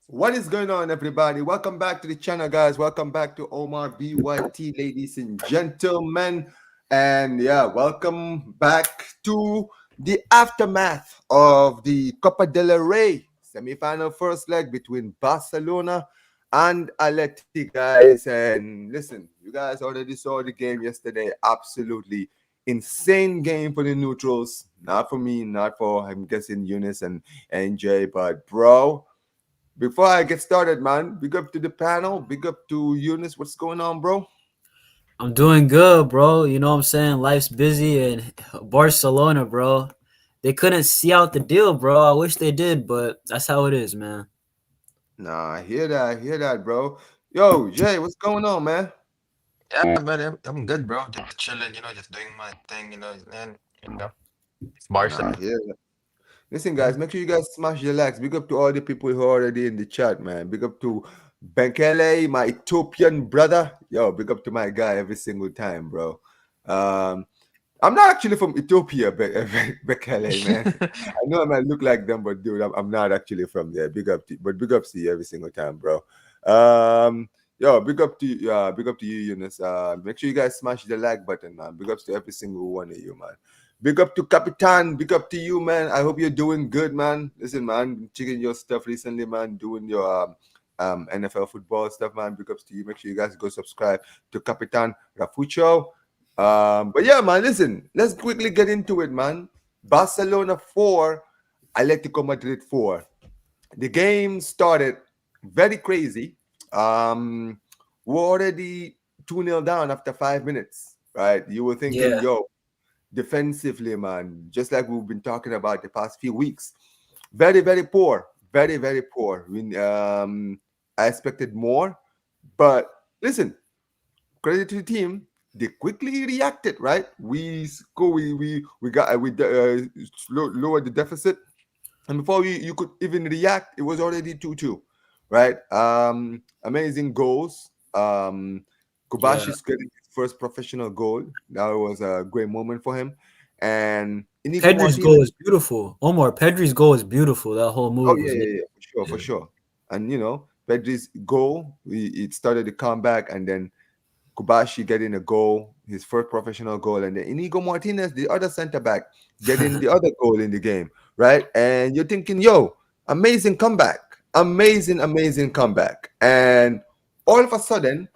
What is going on, everybody? Welcome back to the channel, guys. Welcome back to Omar BYT, ladies and gentlemen. And yeah, welcome back to the aftermath of the Copa del Rey semi-final first leg between Barcelona and Atleti, guys. And listen, you guys already saw the game yesterday. Absolutely insane game for the neutrals. Not for me, not for, I'm guessing, Eunice and NJ, but bro. Before I get started, man, big up to the panel, big up to Eunice. What's going on, bro? I'm doing good, bro. You know what I'm saying? Life's busy and Barcelona, bro. They couldn't see out the deal, bro. I wish they did, but that's how it is, man. Nah, I hear that, bro. Yo, Jay, what's going on, man? Yeah, man, I'm good, bro. Just chilling, just doing my thing, and it's Barca. Nah, I hear that. Listen, Yeah. guys, make sure you guys smash the likes. Big up to all the people who are already in the chat, man. Big up to Benkele, my Ethiopian brother. Yo, big up to my guy every single time, bro. Um, I'm not actually from Ethiopia, Bekele, man. I know I might look like them, but dude, I'm not actually from there. Big up to you every single time, bro. Yo, big up to you, Eunice. Make sure you guys smash the like button, man. Big ups to every single one of you, man. Big up to Capitan. Big up to you, man. I hope you're doing good, man. Listen, man, checking your stuff recently, man. Doing your NFL football stuff, man. Big ups to you. Make sure you guys go subscribe to Capitan Rafucho. But yeah, man, listen, let's quickly get into it, man. Barcelona 4, Atletico Madrid 4. The game started very crazy. We're already 2-0 down after 5 minutes, right? You were thinking, Yeah. yo, defensively, man, just like we've been talking about the past few weeks. Very, very poor. Very, very poor. I expected more. But listen, credit to the team. They quickly reacted, right? We score, we got lowered the deficit, and before you could even react, it was already 2-2, right? Amazing goals. Yeah. Kubashi's getting his first professional goal. That was a great moment for him, and Inigo Pedri's goal Martinez. is beautiful. Omar, Pedri's goal is beautiful. That whole Oh move yeah, was yeah, lit. yeah, for sure, for Yeah. sure. And Pedri's goal, it started the comeback, and then Kubashi getting a goal, his first professional goal, and then Inigo Martinez, the other center back, getting the other goal in the game, right? And you're thinking, yo, amazing comeback, amazing, amazing comeback. And all of a sudden,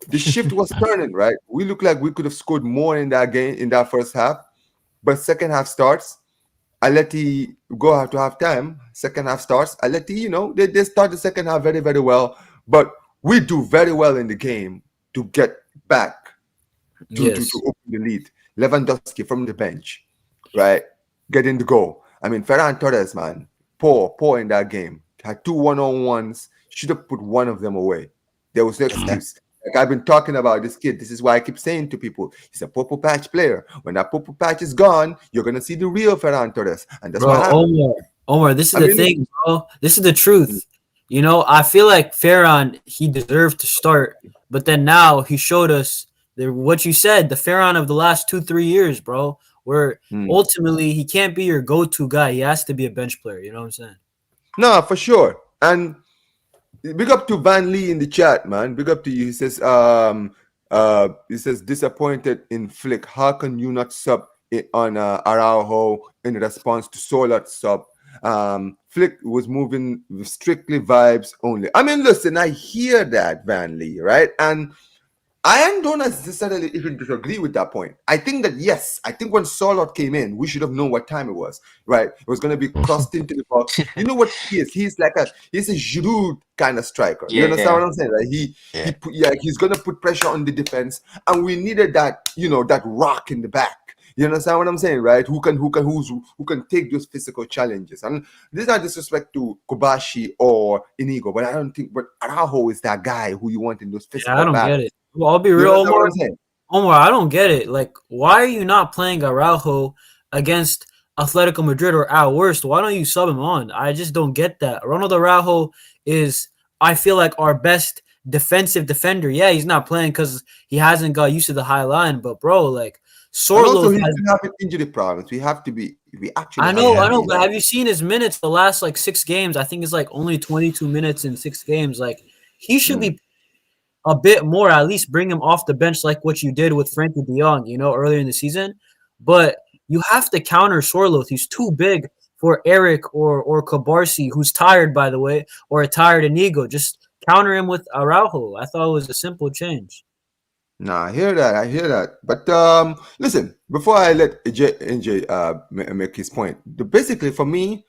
the shift was turning, right? We look like we could have scored more in that game, in that first half, but second half starts. Aleti go out to half time. Second half starts. Aleti, they start the second half very, very well. But we do very well in the game to get back to Yes. open the lead. Lewandowski from the bench, right? Getting the goal. I mean, Ferran Torres, man, poor in that game. Had two one-on-ones. Should have put one of them away. There was no Yeah. excuse. Like I've been talking about this kid. This is why I keep saying to people, he's a purple patch player. When that purple patch is gone, you're gonna see the real Ferran Torres, and that's what Bro, happened. Omar, this is I the mean, thing, bro. This is the truth. I feel like Farron, he deserved to start, but then now he showed us what you said, the Farron of the last 2, 3 years, bro. Where mm, ultimately he can't be your go-to guy. He has to be a bench player. You know what I'm saying? no, for sure. And big up to Van Lee in the chat, man. Big up to you. He says disappointed in Flick. How can you not sub on Araujo in response to Solar's sub? Flick was moving with strictly vibes only. I mean, listen, I hear that, Van Lee, right? And I don't necessarily even disagree with that point. I think that yes, I think when Solot came in, we should have known what time it was, right? It was going to be crossed into the box. You know what he is? He's a Giroud kind of striker. You understand Yeah. what I'm saying? Right? Yeah. He's going to put pressure on the defense, and we needed that rock in the back. You understand what I'm saying, right? Who can take those physical challenges? And this is not disrespect to Kobashi or Inigo, but I don't think. But Araujo is that guy who you want in those Yeah, I physical don't get battles. it. Well, I'll be You real, understand what Omar. I'm saying? Omar, I don't get it. Like, why are you not playing Araujo against Atletico Madrid, or at worst, why don't you sub him on? I just don't get that. Ronald Araujo is, I feel like, our best defensive defender. Yeah, he's not playing because he hasn't got used to the high line, but bro, like, And also, Sorloth he's has. been having injury problems. We have to be. We actually I have to know, Yeah. I be know, but like, have you seen his minutes the last like 6 games? I think it's like only 22 minutes in 6 games. Like he should mm, be a bit more, at least bring him off the bench like what you did with Frankie De Jong, earlier in the season. But you have to counter Sorloth. He's too big for Eric or Kabarsi, who's tired, by the way, or a tired Inigo. Just counter him with Araujo. I thought it was a simple change. nah, I hear that. I hear that. But listen, before I let NJ make his point, basically for me,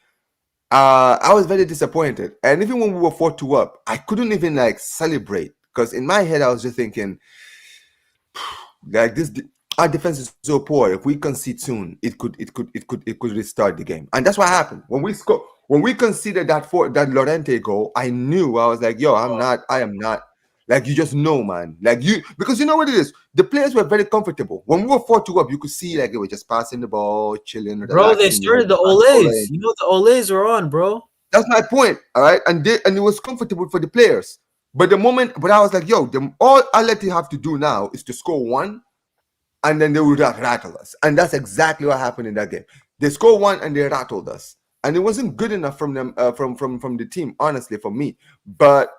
I was very disappointed. And even when we were 4-2 up, I couldn't even like celebrate because in my head I was just thinking, like our defense is so poor. If we concede soon, it could restart the game, and that's what happened when we score. When we conceded that Lorente goal, I knew I was like, "Yo, I am not." Like you just know, man. Like you because you know what it is. The players were very comfortable when we were 4-2 up. You could see like they were just passing the ball, chilling, Bro, they relaxing. started the Olays. The Olays were on, bro. That's my point, all right. And it was comfortable for the players. But I was like, "Yo, all Atleti have to do now is to score one and then they would rattle us." And that's exactly what happened in that game. They scored one and they rattled us, and it wasn't good enough from them, from the team, honestly, for me. But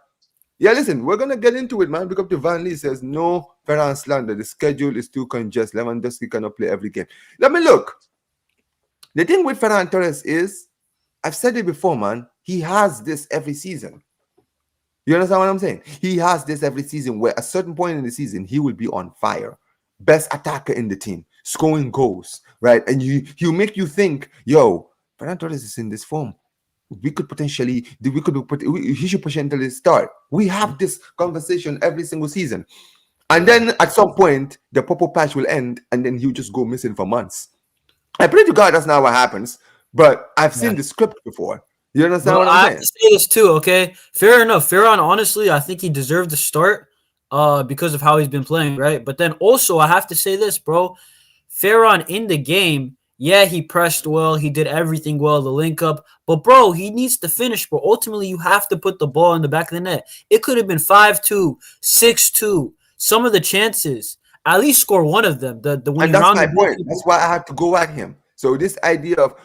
yeah, listen, we're gonna get into it, man. Pick up to Van Lee says no Ferran slander. The schedule is too congested. Lewandowski cannot play every game. Let me look. The thing with Ferran Torres is, I've said it before, man. He has this every season. You understand what I'm saying? He has this every season where at a certain point in the season he will be on fire, best attacker in the team, scoring goals, right? And he'll make you think, yo, Ferran Torres is in this form. He should potentially start. We have this conversation every single season, and Yeah. then at some point the purple patch will end, and then he'll just go missing for months. I pray to God that's not what happens, but I've Yeah. seen the script before. You understand But what I'm I have saying? to say this too, okay? Fair enough. Farron, honestly, I think he deserved the start because of how he's been playing, right? But then also I have to say this, bro. Farron in the game, yeah, he pressed well, he did everything well, the link up. But bro, he needs to finish, bro. Ultimately, you have to put the ball in the back of the net. It could have been 5-2, 6-2. Some of the chances. At least score one of them. The when And you that's round my the point. goalkeeper. That's why I had to go at him. So this idea of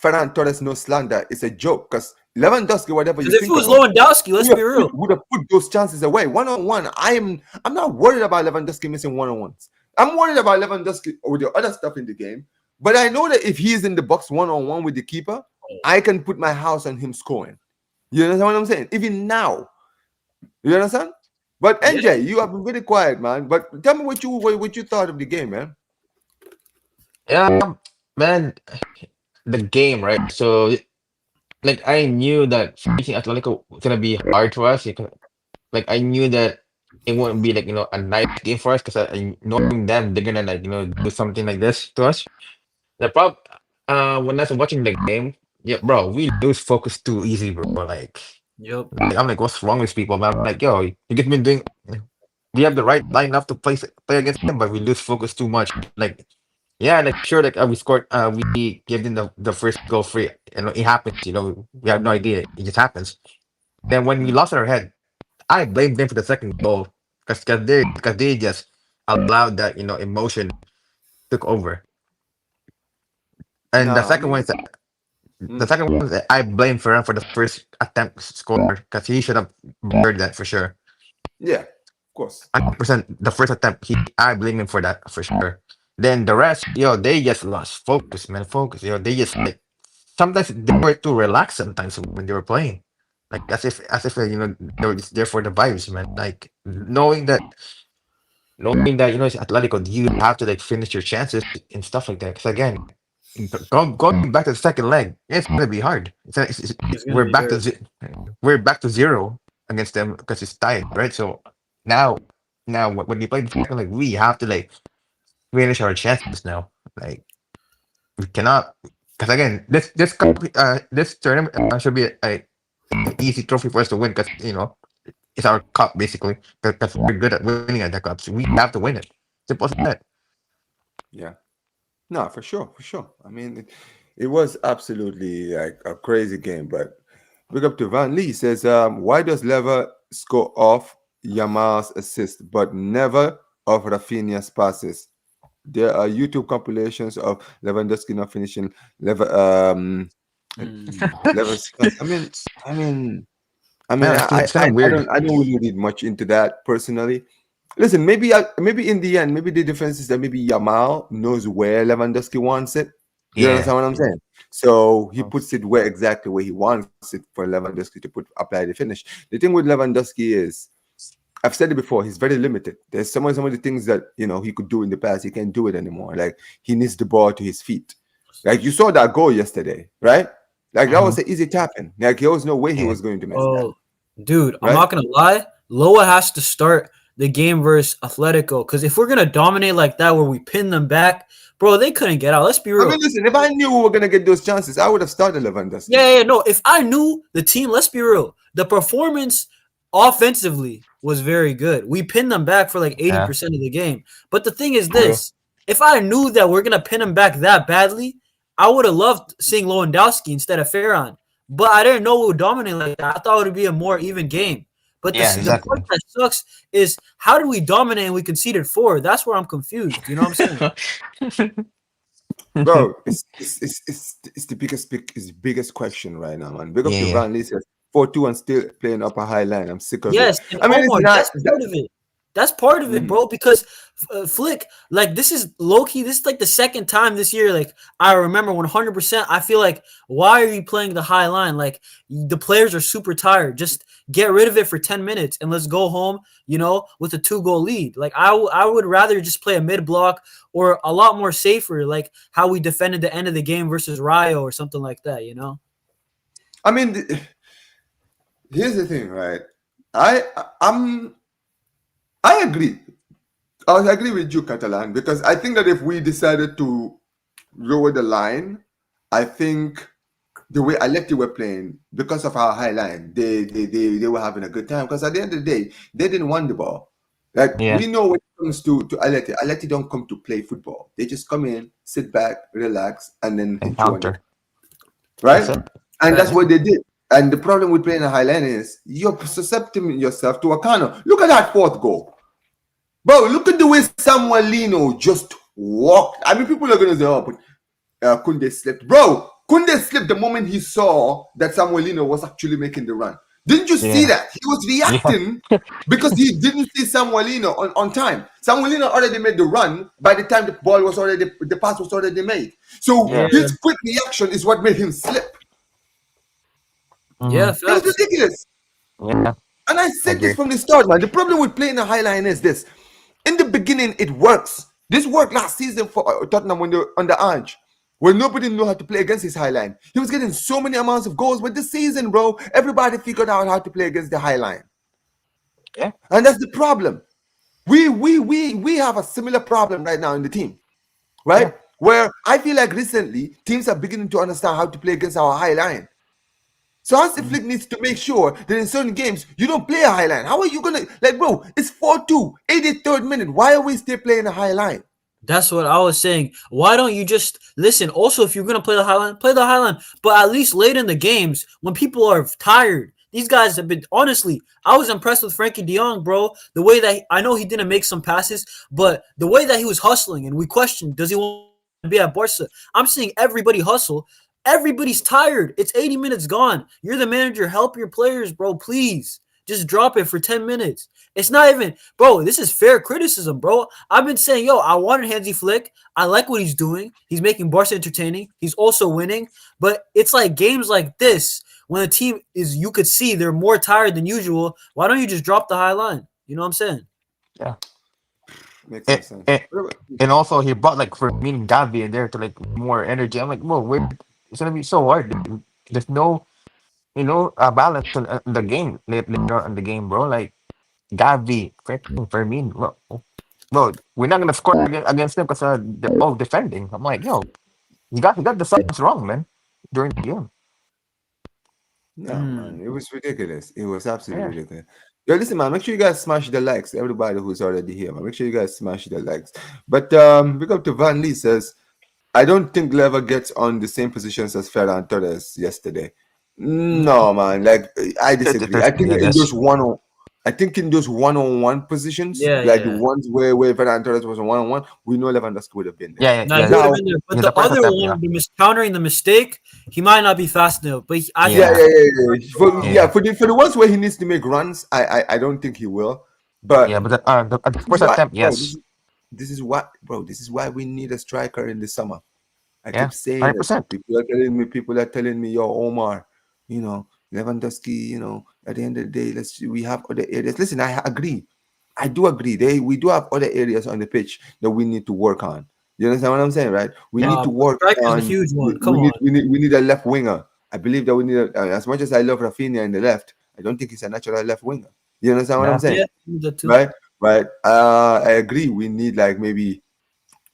Ferran Torres no slander is a joke because Lewandowski, whatever you Because if it think was about, Lewandowski, let's be real. would have put those chances away. One on one, I'm not worried about Lewandowski missing one on ones. I'm worried about Lewandowski with the other stuff in the game. But I know that if he's in the box one on one with the keeper, I can put my house on him scoring. You understand what I'm saying? Even now, you understand? But Yeah. NJ, you have been very quiet, man. But tell me what you thought of the game, man. Yeah, man, the game, right? So, like, I knew that facing Atletico was gonna be hard for us. Like, I knew that it wouldn't be like a nice game for us because knowing them, they're gonna like do something like this to us. The problem, when I was watching the game, yeah, bro, we lose focus too easy, bro. Yep. Like I'm like, what's wrong with people? Man, I'm like, yo, you just been doing. We have the right lineup to play against them, but we lose focus too much. Like, yeah, like sure, like we scored, we gave them the first goal free. It happens. We have no idea. It just happens. Then when we Mm. lost our head, I blamed them for the second goal because they just allowed that emotion took over. And the Nah, I second one mean, is that the mm, second one is that I blame Ferran for the first attempt score because he should have buried that for sure. yeah, of course. 100% the first attempt, I blame him for that for sure. Then the rest, they just lost focus, man. Focus. They just like sometimes they were too relaxed sometimes when they were playing. Like as if they were just there for the vibes, man. Like knowing that it's Atletico, you have to like finish your chances and stuff like that. Because again, going back to the second leg, it's gonna be hard. It's gonna We're be back very. to we're back to zero against them because it's tied, right? So now, now when we play the second leg, we have to like finish our chances now. Like we cannot, because again, this tournament should be an easy trophy for us to win because it's our cup basically because we're good at winning at the cup, so we have to win it. Simple as that. Yeah. No, for sure, for sure. I mean, it was absolutely like a crazy game. But big up to Van Lee says, why does Lever score off Yamal's assist but never of Rafinha's passes? There are YouTube compilations of Lewandowski not finishing level Mm. level seconds. I mean, Yeah, it's kind of weird. I don't really read much into that personally. Listen, maybe in the end, maybe the difference is that maybe Yamal knows where Lewandowski wants it. You Yeah. understand what I'm saying? So he puts it where exactly where he wants it for Lewandowski to apply the finish. The thing with Lewandowski is, I've said it before, he's very limited. There's some of the things that he could do in the past, he can't do it anymore. Like he needs the ball to his feet. Like you saw that goal yesterday, right? Like that Hmm. was an easy tapping. Like there was no way he Yeah. was going to miss that, Oh, dude, I'm right? not gonna lie. Loa has to start the game versus Atletico because if we're gonna dominate like that, where we pin them back, bro, they couldn't get out. Let's be I mean, real. listen, if I knew we were gonna get those chances, I would have started Lewandowski. Yeah, no. If I knew the team, let's be real. The performance offensively was very good. We pinned them back for like Yeah. 80% of the game. But the thing is True. this: if I knew that we're gonna pin them back that badly, I would have loved seeing Lewandowski instead of Ferran. But I didn't know we would dominate like that. I thought it would be a more even game. But Yeah, the part exactly. that sucks is how did we dominate and we conceded four? That's where I'm confused. You know what I'm saying? Bro, it's the it's the biggest question right now, man. Big up to Yeah. Van Lee says 4-2 and still playing upper high line. I'm sick of it. Yes, and I mean, it's Omar, not that's that. part of it. That's part of it, Mm. bro. Because Flick, like this is low key. This is like the second time this year. Like I remember 100%. I feel like why are you playing the high line? Like the players are super tired. Just get rid of it for 10 minutes and let's go home. With a 2-goal lead. Like I would rather just play a mid block or a lot more safer. Like how we defended the end of the game versus Rio or something like that. I mean, here's the thing, right? I I'm I agree. I agree with you, Catalan, because I think that if we decided to lower the line, I think the way Atleti were playing, because of our high line, they were having a good time. Because at the end of the day, they didn't want the ball. Like Yeah. we know when it comes to Atleti don't come to play football. They just come in, sit back, relax, and then hit you on the Encounter. That's right. it. And that's Facts. what they did. And the problem with playing a high line is you're susceptible yourself to a corner. Look at that fourth goal. Bro, look at the way Samuel Lino just walked. I mean, people are going to say, oh, but Kunde slipped. Bro, Kunde slipped the moment he saw that Samuel Lino was actually making the run. Didn't you see Yeah. that? He was Yeah. reacting because he didn't see Samuel Lino on time. Samuel Lino already made the run by the time the pass was already made. So Yeah. Yeah, his quick reaction is what made him slip. yeah, Hmm. It was facts. ridiculous. Yeah. And I I said this agree. from the start, man. The problem with playing a high line is this. In the beginning, it works. This worked last season for Tottenham when they were on the edge, where nobody knew how to play against his high line. He was getting so many amounts of goals, but this season, bro, everybody figured out how to play against the high line. Yeah. And that's the problem. We have a similar problem right now in the team, Yeah. right? Where I feel like recently teams are beginning to understand how to play against our high line. So Hansi Mhm. Flick needs to make sure that in certain games you don't play a high line. How are you gonna like, bro? It's 4-2, 83rd minute. Why are we still playing a high line? That's what I was saying. Why don't you just listen? Also, if you're gonna play the Highline, play the Highline. But at least late in the games, when people are tired, these guys have been honestly. I was impressed with Frankie De Jong, bro. The way that I know he didn't make some passes, but the way that he was hustling, and we questioned, does he want to be at Barca? I'm seeing everybody hustle. Everybody's tired. It's 80 minutes gone. You're the manager. Help your players, bro. Please, just drop it for 10 minutes. It's not even, bro. This is fair criticism, bro. I've been saying, yo, I wanted Hansi Flick. I like what he's doing. He's making Barca entertaining. He's also winning. But it's like games like this when the team is, you could see they're more tired than usual. Why don't you just drop the high line? You know what I'm saying? Yeah. Makes no And, sense. and, and also he brought like Fermin and Gavi in there to like more energy. I'm like, whoa, it's gonna be so hard. There's no, balance in the game later on in the game, bro. Like Gavi, freaking Fermin, bro, we're not gonna score against them because they're all defending. I'm like, yo, you got the signs wrong, man, during the game. No, man, Mm. it was ridiculous. It was absolutely Yeah. ridiculous. Yo, listen, man, make sure you guys smash the likes. Everybody who's already here, man, make sure you guys smash the likes. But big up to Van Lee says, I don't think Lever gets on the same positions as Ferran Torres yesterday. Mm. No, man, like I disagree. I think I in guess. those one I think in those one-on-one positions, Yeah, like the yeah. ones where Ferran Torres was a one-on-one, we know Lewandowski would have been there. Yeah, Now yeah, he would have yeah. Now, been there, but He's a the perfect other time. Yeah, one, the countering the mistake, he might not be fast enough. But I yeah, think yeah, yeah, yeah, yeah. yeah, For the ones where he needs to make runs, I don't think he will. yeah. But But the this is first what, attempt, bro. yes, This is why we need a striker in the summer. I yeah, keep saying hundred it. percent. People are telling me, yo, Omar, Lewandowski, at the end of the day, we have other areas. Listen, I agree. I do agree. We do have other areas on the pitch that we need to work on. You understand what I'm saying, right? We Yeah, need to but work striker's a on. huge We, one. we Come need on. we need a left winger. I believe that we need as much as I love Rafinha in the left. I don't think he's a natural left winger. You understand what I'm yeah. Yeah, saying, the two. right? Right. I agree. We need like maybe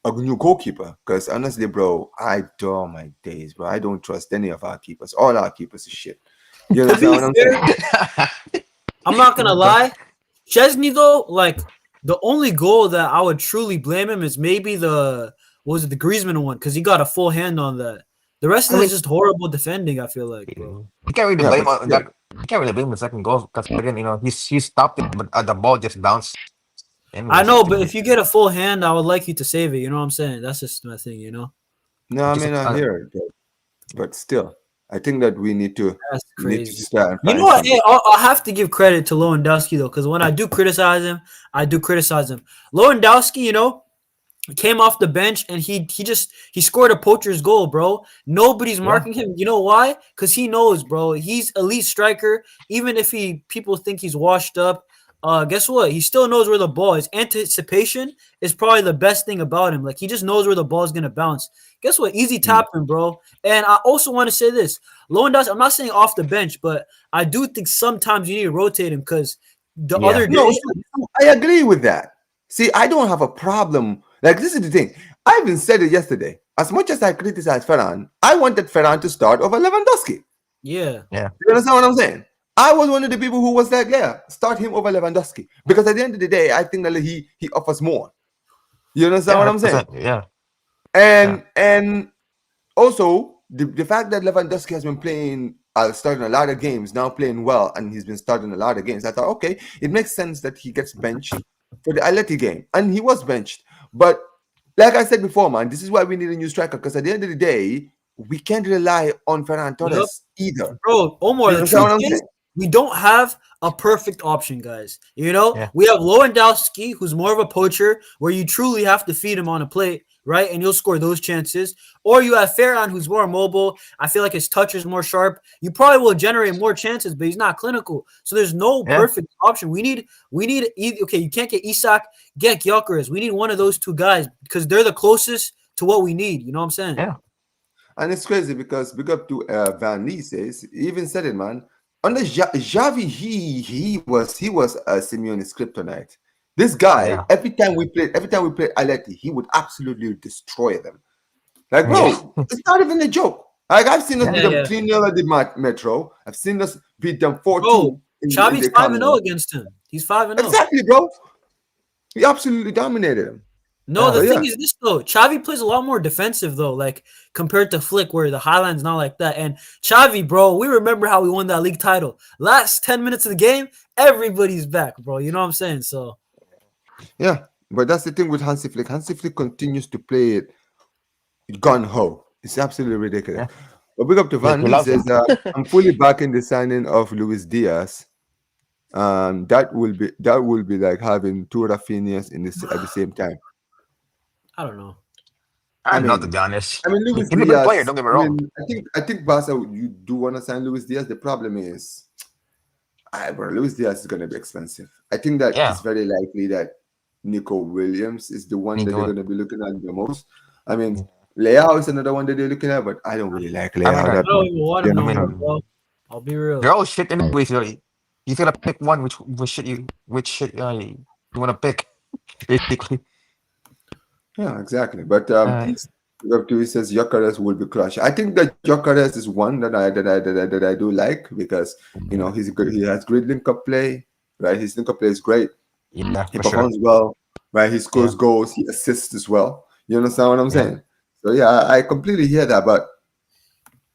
a new goalkeeper. Because honestly, bro, oh my days, bro. I don't trust any of our keepers. All our keepers is shit. You To understand be what I'm saying? fair, I'm not gonna lie. Chesney though, like the only goal that I would truly blame him is maybe the what was it the Griezmann one because he got a full hand on that. The rest I of it is mean, just horrible defending. I feel like, bro. you can't really Yeah, blame but that. still. You can't really blame the second goal because again, he stopped it, but the ball just bounced. I Anyways, know, but if you get a full hand, I would like you to save it. You know what I'm saying? That's just my thing. You know, No, I just mean I hear it, but still, I think that we that's need to crazy. start and You know find what? Hey, something. I'll have to give credit to Lewandowski though, because when I do criticize him, I do criticize him. Lewandowski, came off the bench and he scored a poacher's goal, bro. Nobody's yeah, marking him. You know why? Because he knows, bro. He's elite striker. Even if people think he's washed up, guess what? He still knows where the ball is. Anticipation is probably the best thing about him. Like he just knows where the ball is gonna bounce. Guess what? Easy Mm. tapping, bro. And I also want to say this: Lewandowski. I'm not saying off the bench, but I do think sometimes you need to rotate him because the yeah, other No, day, so I agree with that. See, I don't have a problem. Like this is the thing. I even said it yesterday. As much as I criticized Ferran, I wanted Ferran to start over Lewandowski. yeah, yeah, You understand what I'm saying? I was one of the people who was like, yeah, start him over Lewandowski. Because at the end of the day, I think that he offers more. You understand yeah, what hundred I'm saying? percent. Yeah, yeah, And also the fact that Lewandowski has been playing starting a lot of games, now playing well, and he's been starting a lot of games. I thought, okay, it makes sense that he gets benched for the Atleti game. And he was benched. But like I said before, man, this is why we need a new striker. Because at the end of the day, we can't rely on Ferran yep. Torres either. Bro, Omar, You the understand truth what I'm is, saying? we don't have a perfect option, guys. yeah, We have Lewandowski, who's more of a poacher, where you truly have to feed him on a plate, right? And you'll score those chances. Or you have Ferran, who's more mobile. I feel like his touch is more sharp. You probably will generate more chances, but he's not clinical. So there's no yeah, perfect option. Okay, you can't get Isak, get Gyökeres. We need one of those two guys because they're the closest to what we need. You know what I'm saying? yeah, And it's crazy because big up to Van Lee says, he even said it, man. Under Javi, he was Simeone's kryptonite. This guy, yeah, every time we played Aleti, he would absolutely destroy them. Like, yeah, bro, it's not even a joke. Like, I've seen us yeah, beat Yeah, them yeah. 3-0 at the Metro. I've seen us beat them Bro, 4-2 in Xavi's the 5 Camp and 0 Nou. against him. He's 5 and 0. Exactly, bro. He absolutely dominated him. No, yeah, the So, thing yeah. is this though. Xavi plays a lot more defensive though, like compared to Flick, where the Highland's not like that. And Xavi, bro, we remember how we won that league title. Last 10 minutes of the game, everybody's back, bro. You know what I'm saying? So Yeah. But that's the thing with Hansi Flick. Hansi Flick continues to play it gun ho. It's absolutely ridiculous. yeah. But big up to Van He Lee loves says, him. I'm fully backing the signing of Luis Diaz. That will be like having two Rafinhas at the same time. I don't know. I I don't know, to mean, be honest. Luis He's a good player. Diaz. Don't get me I wrong. mean, I think Barca, you do want to sign Luis Diaz. The problem is, bro, Luis Diaz is going to be expensive. I think that Yeah, it's very likely that Nico Williams is the one that they're Nico. going to be looking at the most. I mean, Leao is another one that they're looking at, but I don't really like I mean, Leao that I don't much. even want You him I no know? more, mean, bro. I'll be they're real. all shit anyways. You gotta pick one. Which shit you want to pick? Basically, Yeah, exactly. But uh, he says Gyökeres will be crushed. I think that Gyökeres is one that I do like because yeah, he's good. He has great link-up play, right? His link-up play is great. yeah, He for sure. performs well, right? He Yeah, scores goals. He assists as well. You understand what I'm yeah, saying? So yeah, I completely hear that. But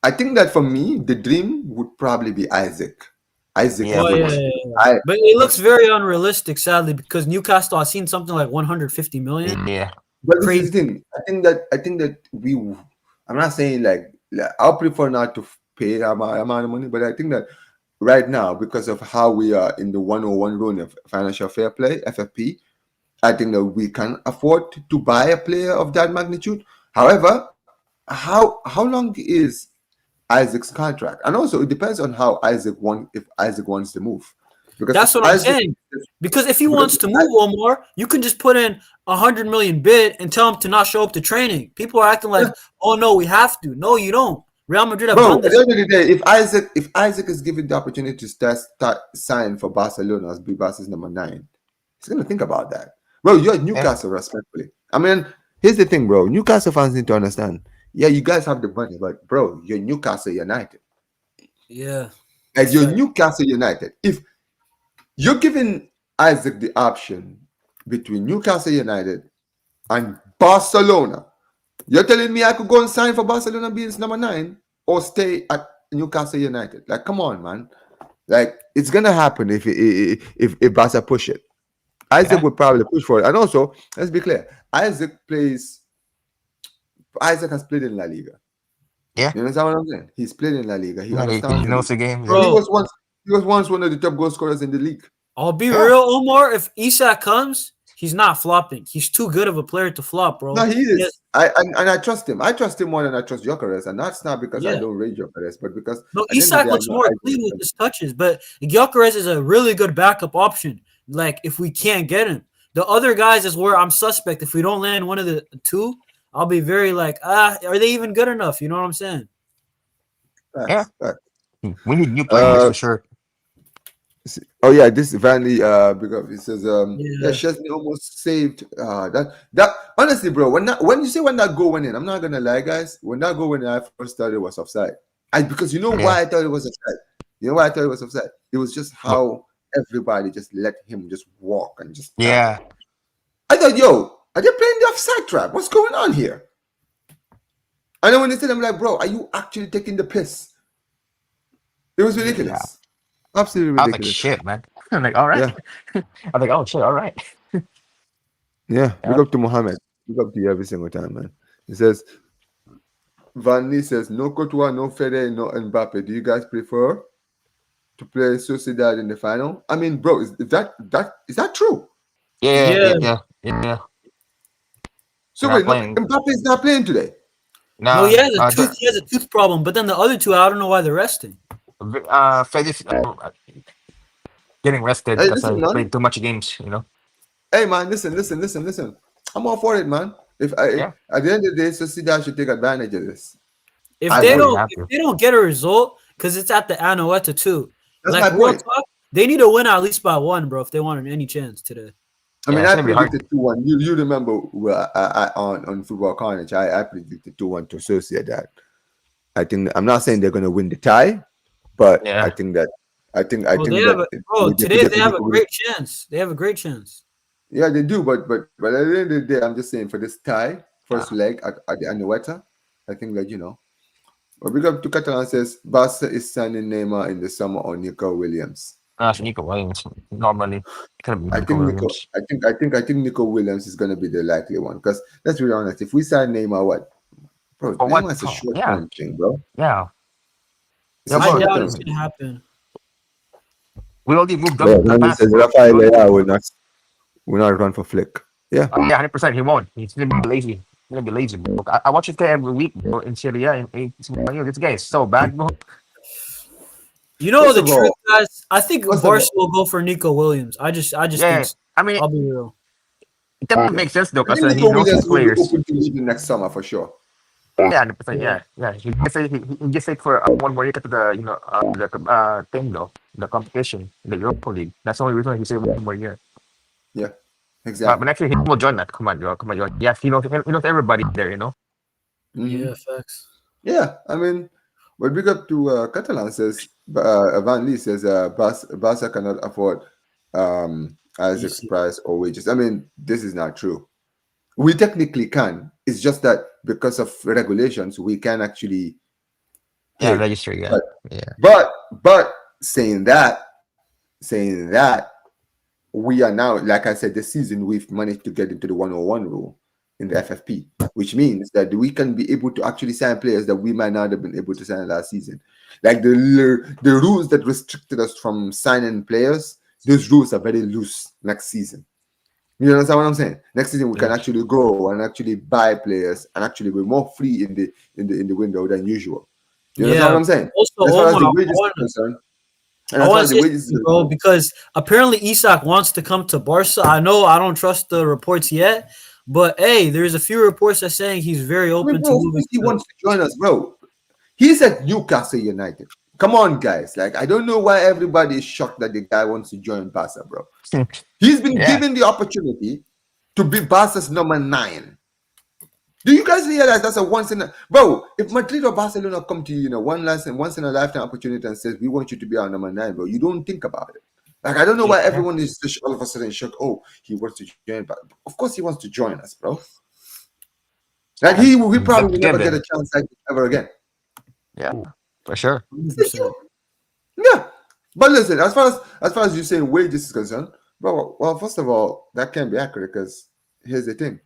I think that for me, the dream would probably be Isaac. Isaac Yeah, Oh is yeah, but rich. yeah, yeah. I But it looks very unrealistic, sadly, because Newcastle. I've seen something like 150 million. yeah, But this is Crazy. the thing. I think that we. I'm not saying like I'll prefer not to pay that amount of money, but I think that right now, because of how we are in the 101 rule of financial fair play (FFP), I think that we can afford to buy a player of that magnitude. However, how long is Isaac's contract? And also, it depends on how Isaac wants to move, because if That's what I'm Isaac saying. Because if he because wants to move Omar, you can just put in 100 million bid and tell him to not show up to training. People are acting like, oh no, we have to. No, you don't. Real Madrid have bro, done at the this. end of the day, if Isaac is given the opportunity to start sign for Barcelona as be Barca's number 9, he's gonna think about that. Bro, you're at yeah, Newcastle, respectfully. I mean, here's the thing, bro. Newcastle fans need to understand. Yeah, you guys have the money, but bro, you're Newcastle United. Yeah, And that's you're fact. Newcastle United. If you're giving Isaac the option between Newcastle United and Barcelona, you're telling me I could go and sign for Barcelona being number 9 or stay at Newcastle United? Like, come on, man. Like, it's gonna happen if Barca push it. Isaac yeah, would probably push for it. And also, let's be clear, Isaac has played in La Liga. yeah. You understand what I'm saying? He's played in La Liga. He Yeah, he understands the knows league. the game. And Yeah, he Bro, was once one of the top goal scorers in the league. I'll be yeah, real, Omar. If Isak comes, he's not flopping. He's too good of a player to flop, No, bro. he He has, is. I trust him. I trust him more than I trust Gyökeres, and that's not because I yeah. don't rate Gyökeres, but because No, at the end of the Isak day, I looks know more Isaac clean is with better. his touches, but Gyökeres is a really good backup option. Like if we can't get him, the other guys is where I'm suspect. If we don't land one of the two, I'll be very like, are they even good enough? You know what I'm saying? yeah. Facts, facts. We need new players Uh, for sure. oh yeah, this Vanley. Because it says yeah, Yeah, Chesney almost saved. That honestly, bro. When you say when that goal went in, I'm not gonna lie, guys. When that goal went in, I first thought it was offside. Because you know why Yeah, I thought it was offside. You know why I thought it was offside. It was just but how everybody just let him just walk and just tackle. yeah, I thought, yo, are they playing the offside trap? What's going on here? And then when they said, I'm like, bro, are you actually taking the piss? It was yeah. ridiculous. Absolutely I was like, ridiculous. shit, man. I'm like, all right. Yeah. I was like, oh shit, all right. Yeah. Big Yeah, up to Mohammed. Big up to you every single time, man. He says, Van Lee says, no Courtois, no Fede, no Mbappe. Do you guys prefer to play Sociedad in the final? I mean, bro, is that true? yeah, yeah. yeah, yeah, yeah. So They're not wait, no, playing. Mbappe is not playing today. No, he Nah, has a tooth. He has a tooth problem. But then the other two, I don't know why they're resting. Fed is getting rested Hey, because listen, I man. played too much games. You know. Hey, man, listen. I'm all for it, man. If I Yeah, at the end of the day, Sociedad should take advantage of this. If I they yeah. would. They don't, have if to. they don't get a result, because it's at the Anoeta too. That's Like my real point. talk, they need to win at least by one, bro. If they want any chance today. I Yeah, mean, it's I gonna be hard. predicted 2-1. You remember on Football Carnage, I predicted 2-1 to Sociedad. I'm not saying they're going to win the tie, but I Yeah, think that I think I Bro, they think have that a bro. Today they have they a could. great chance. They have a great chance. Yeah, they do, but at the end of the day, I'm just saying for this tie, yeah. first leg at the Anueta, I think that. But big up to Catalan says Barca is signing Neymar in the summer or Nico Williams. So Nico Williams normally it could have been I Nico think Nico, Williams. I think Nico Williams is gonna be the likely one because let's be honest, if we sign Neymar, what, bro? For what? Neymar's a short Yeah, term thing, bro. yeah, It's yeah. a I But short doubt term it's thing. gonna happen. we already moved Bro, up the Randy past, says bro. Rafael will not run for Flick. Yeah, Yeah, 100%. He won't. He's gonna be lazy. He's gonna be lazy, bro. I watch this guy every week, bro. In Serie A, and this guy is so bad, bro. You know first the of truth, all, guys. I think first of Barca all, will go for Nico Williams. I just think. Yeah, So. I mean, I'll be real. it doesn't yeah, make sense though, I because think he Nico knows his Williams will be players. open to leaving next summer for sure. Yeah, 100%. Yeah. Yeah, yeah. He just say for one more year to the the thing though, the competition, the Europa League. That's the only reason he said one more year. Yeah, But exactly. next year he will join that. Come on, Joe. Yes, he knows everybody there. You know. Hmm. Yeah, facts. Yeah, I mean, but big up to Catalan says, Van Lee says, Barca cannot afford Isaac's Easy. price or wages. I mean, this is not true. We technically can. It's just that because of regulations, we can actually Yeah, pay. register. Yeah, But yeah, but but saying that, saying that, we are now, like I said, this season we've managed to get into the 101 rule in the FFP, which means that we can be able to actually sign players that we might not have been able to sign last season. Like the rules that restricted us from signing players, those rules are very loose next season. You understand what I'm saying? Next season we can Yeah. actually go and actually buy players and actually be more free in the window than usual. You understand Yeah. what I'm saying? Also, As far as Omar, the wages is concerned, and I as far want to as the say wages is something, bro, concerned, because apparently Isak wants to come to Barca. I know I don't trust the reports yet, but hey, there's a few reports that saying he's very I mean, open to bro, of moving course he to. wants to join us, bro. He's at Newcastle United. Come on, guys. Like, I don't know why everybody is shocked that the guy wants to join Barca, bro. He's been Yeah. given the opportunity to be Barca's number 9. Do you guys realize that's a once in a bro? If Madrid or Barcelona come to you, once in a lifetime opportunity and says we want you to be our number 9, bro, you don't think about it. Like I don't know why Yeah. everyone is just all of a sudden shocked. Oh, he wants to join, but of course he wants to join us, bro. Like Yeah. he probably But will never get given. a chance like this ever again. Yeah. For sure. 100%. Yeah, but listen, as far as you saying wages is concerned, bro. Well, first of all, that can't be accurate because here's the thing.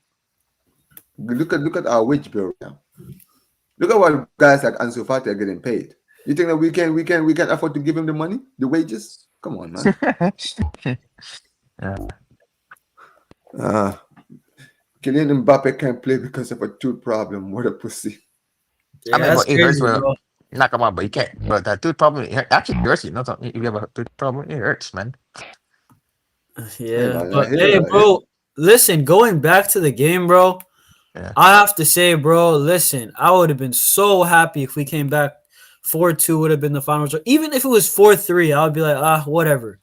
Look at our wage bill right now. Look at what guys like Ansu Fati are getting paid. You think that we can afford to give him the money, the wages? Come on, man. Yeah. Uh Kylian Mbappe can't play because of a tooth problem. What a pussy. I Yeah, mean, that's but it hurts crazy, when bro. not come on, but you can't. But that tooth problem actually hurts you. Not if you have a tooth problem, it hurts, man. Hey Yeah, man, I but hear hey, that. I hear bro, listen, going back to the game, bro. Yeah. I have to say, bro, listen, I would have been so happy if we came back 4-2 would have been the final result. Even if it was 4-3, I would be like, whatever.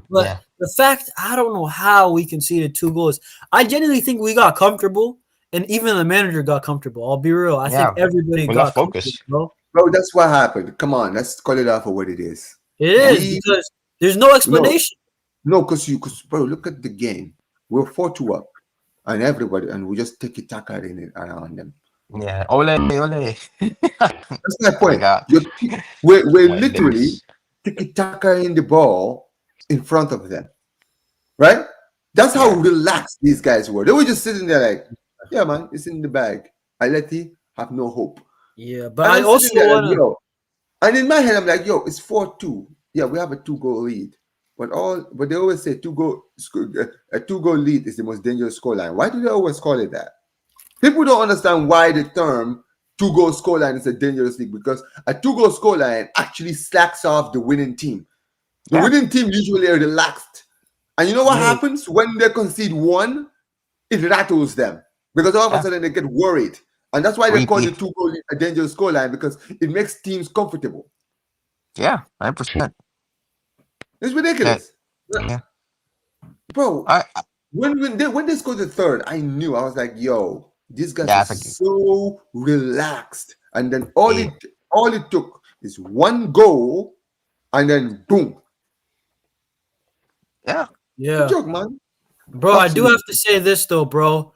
But Yeah. the fact, I don't know how we conceded 2 goals. I genuinely think we got comfortable, and even the manager got comfortable. I'll be real. I think Yeah. everybody We lost got comfortable, focus. bro. bro, that's what happened. Come on, let's call it out for what it is. It is We because there's no no explanation. no because bro, look at the game. We're 4-2 up and everybody and we just take it taka in it around them. Yeah. Ole, ole. That's my Oh my point. god. We're My literally goodness. tiki taka in the ball in front of them, right? That's how Yeah. relaxed these guys were. They were just sitting there like, yeah, man, it's in the bag. Aleti have no hope. Yeah, but And I I'm sitting also there like, want to. yo. And in my head, I'm like, yo, it's 4-2. Yeah, we have a 2-goal lead. But they always say a 2-goal lead is the most dangerous scoreline. Why do they always call it that? People don't understand why the term 2-goal scoreline is a dangerous league because a 2-goal scoreline actually slacks off the winning team. The Yeah. winning team usually are relaxed. And you know what Yeah, happens when they concede one? It rattles them because all of a Yeah. sudden they get worried. And that's why they call the Repeat. 2-goal lead a dangerous scoreline because it makes teams comfortable. Yeah. 100%. It's That. ridiculous. Yeah. Bro, I when they scored the third, I knew. I was like, yo, these guys are yeah. It's like so relaxed. And then eh, all it took is one goal, and then boom. yeah. No yeah, joke, man. bro. I do have Absolutely. to say this though, bro.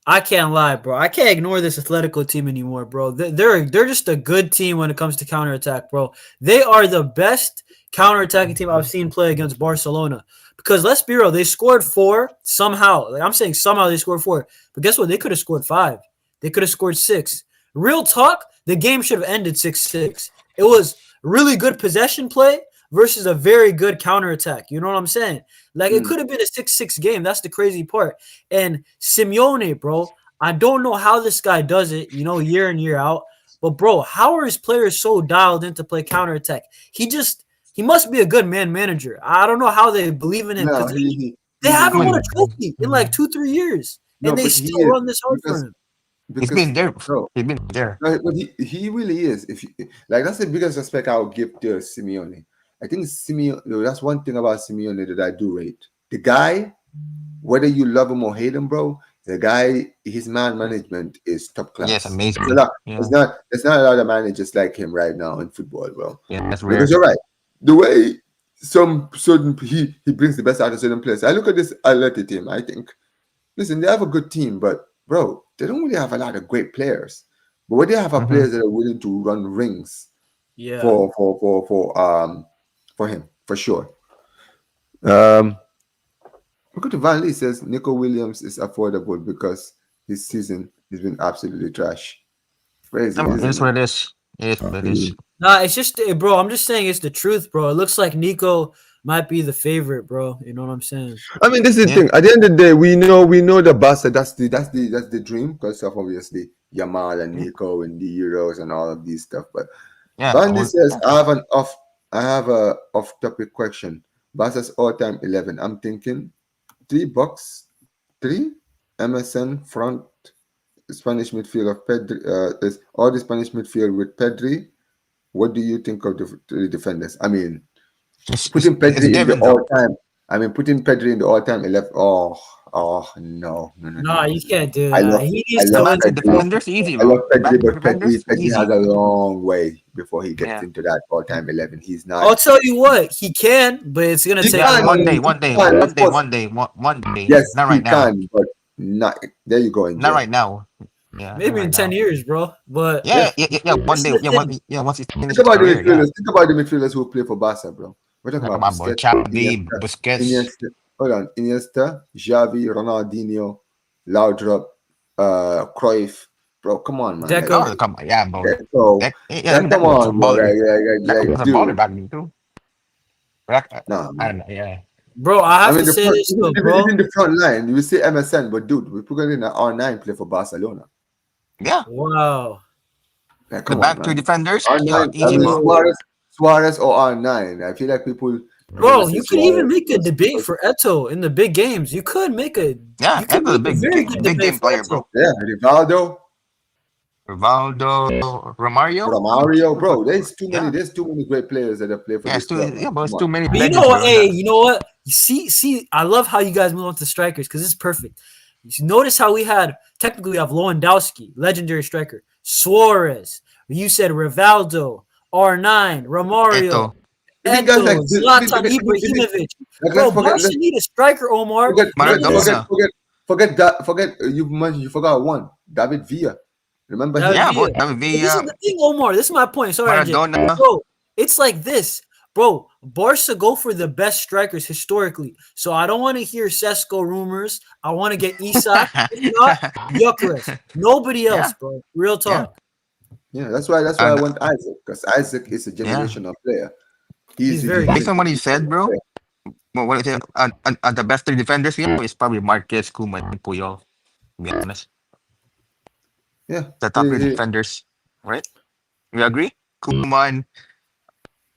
I can't lie, bro. I can't ignore this Atletico team anymore, bro. They're just a good team when it comes to counterattack, bro. They are the best counterattacking team I've seen play against Barcelona. Because let's be real, they scored 4 somehow. Like I'm saying somehow they scored 4. But guess what? They could have scored 5. They could have scored 6. Real talk, the game should have ended 6-6. It was really good possession play versus a very good counterattack. You know what I'm saying? Like it Mm. could have been a 6-6 game. That's the crazy part. And Simeone, bro, I don't know how this guy does it, year in, year out. But, bro, how are his players so dialed in to play counterattack? He must be a good manager. I don't know how they believe in him No, because they I haven't won a mean, trophy in like 2-3 years. no, And they but he still is run this hard for because him. he's been there. no, He's been there. no, but he really is. If you, like that's the biggest respect I would give to Simeone. I think Simeone. That's one thing about Simeone that I do rate. The guy, whether you love him or hate him, bro, the guy, his man management is top Yes, class. There's a amazing. lot. Yeah. There's not a lot of managers like him right now in football, bro. Yeah. That's Because rare. you're right. The way some certain he brings the best out of certain players. I look at this Atleti team. I think, listen, they have a good team, but bro, they don't really have a lot of great players. But what they have are Mm-hmm. players that are willing to run rings Yeah. for for him for sure. Um, Look at Van Lee says Nico Williams is affordable because his season has been absolutely trash. Crazy, It isn't is it? what it is. It is what it is. Nah, it's just, bro. I'm just saying it's the truth, bro. It looks like Nico might be the favorite, bro. You know what I'm saying? I mean, this is the Yeah. thing. At the end of the day, we know the Barca. That's the dream because of obviously Yamal and Yeah. Nico and the Euros and all of these stuff. But Yeah. Vandy says I have a off-topic question. Barca's all-time 11. I'm thinking three MSN front Spanish midfield of Pedri. Is all the Spanish midfield with Pedri. What do you think of the defenders? I mean, putting It's Pedri in the given though. all-time. I mean, putting Pedri in the all-time 11. Oh, no, no, no, no, Nah, no, you no. can't do I that. love, He I needs The to love win back to some Pedri. defenders easy, I bro. love The back Pedri, to but Pedri, defenders Pedri has easy. a long way before he gets Yeah. into that all-time 11. He's not. I'll tell you what, he can, but it's gonna He take a Yeah. can, lot One of. day. he One day. can. One Of day. course, One day. One day. yes, Not he right now. can, but not. There you go, Not NJ. right now. Yeah. Not Maybe in right 10 now. years, bro. But Yeah. Yeah. Yeah. Yeah. Yeah. this One is day. the Yeah. thing. Yeah. Once he Think finishes his about the career. Yeah. midfielders. Think about the midfielders who play for Barca, bro. We're talking Come about on, bro. Busquets, Xavi, Iniesta, Busquets. Iniesta. Hold on, Iniesta, Xavi, Ronaldinho, Laudrup, Cruyff. Bro, come on, man. Like, Deco. Oh, come on. Yeah, bro. so, That, yeah. I mean, come that was a on, bro. baller. That was Like, a baller dude. back then too. Nah, I man. don't know. Yeah. Bro, I I have mean, to the say front, this though, even bro. the front line, you say MSN, but dude, we put it in an R9 play for Barcelona. Yeah. Wow. Like, The come on, back two man. defenders. Yeah. R9, I Easy, mean, bro. Suarez or R9. I feel like people gonna Bro, say you could even Suarez make a debate because for Eto in the big games. You could make a Yeah. you could Echo's a make a big, very good big debate game for player, Eto. bro. yeah, Rivaldo, Rivaldo, Romario. Romario, But bro. yeah. There's too many great players that have played for Yeah. this It's too. club, man. Yeah, but Come it's on. too many But you know legends, what? bro. Hey, you know what? You see, I love how you guys move on to strikers because this is perfect. Notice how we had technically we have Lewandowski, legendary striker, Suarez. You said Rivaldo, R9, Romario, Eto. Even guys like Eto, Zlatan even Ibrahimovic. like Bro, let's forget Barca need a striker, Omar. forget And forget look at this. forget Maradona. forget forget that forget you forgot one. David Villa. Remember David him? Yeah, bro. Villa. David But this is Villa, the thing, Omar. This is my point. Sorry, NJ. Maradona. Bro, it's like this. Bro, Barca go for the best strikers historically. So I don't want to hear Sesko rumors. I want to get Isak. If not, Gyökeres. Nobody Yeah, else, bro. Real yeah. talk. Yeah, that's why I And want Isaac because Isaac is a yeah, generational player. He's He's very a based good. on what you said, generational bro. player. What is it? And the best three defenders here is probably Marquez, Koeman, and Puyol. To be honest, Yeah, the top three defenders, right? You agree? Koeman, yeah,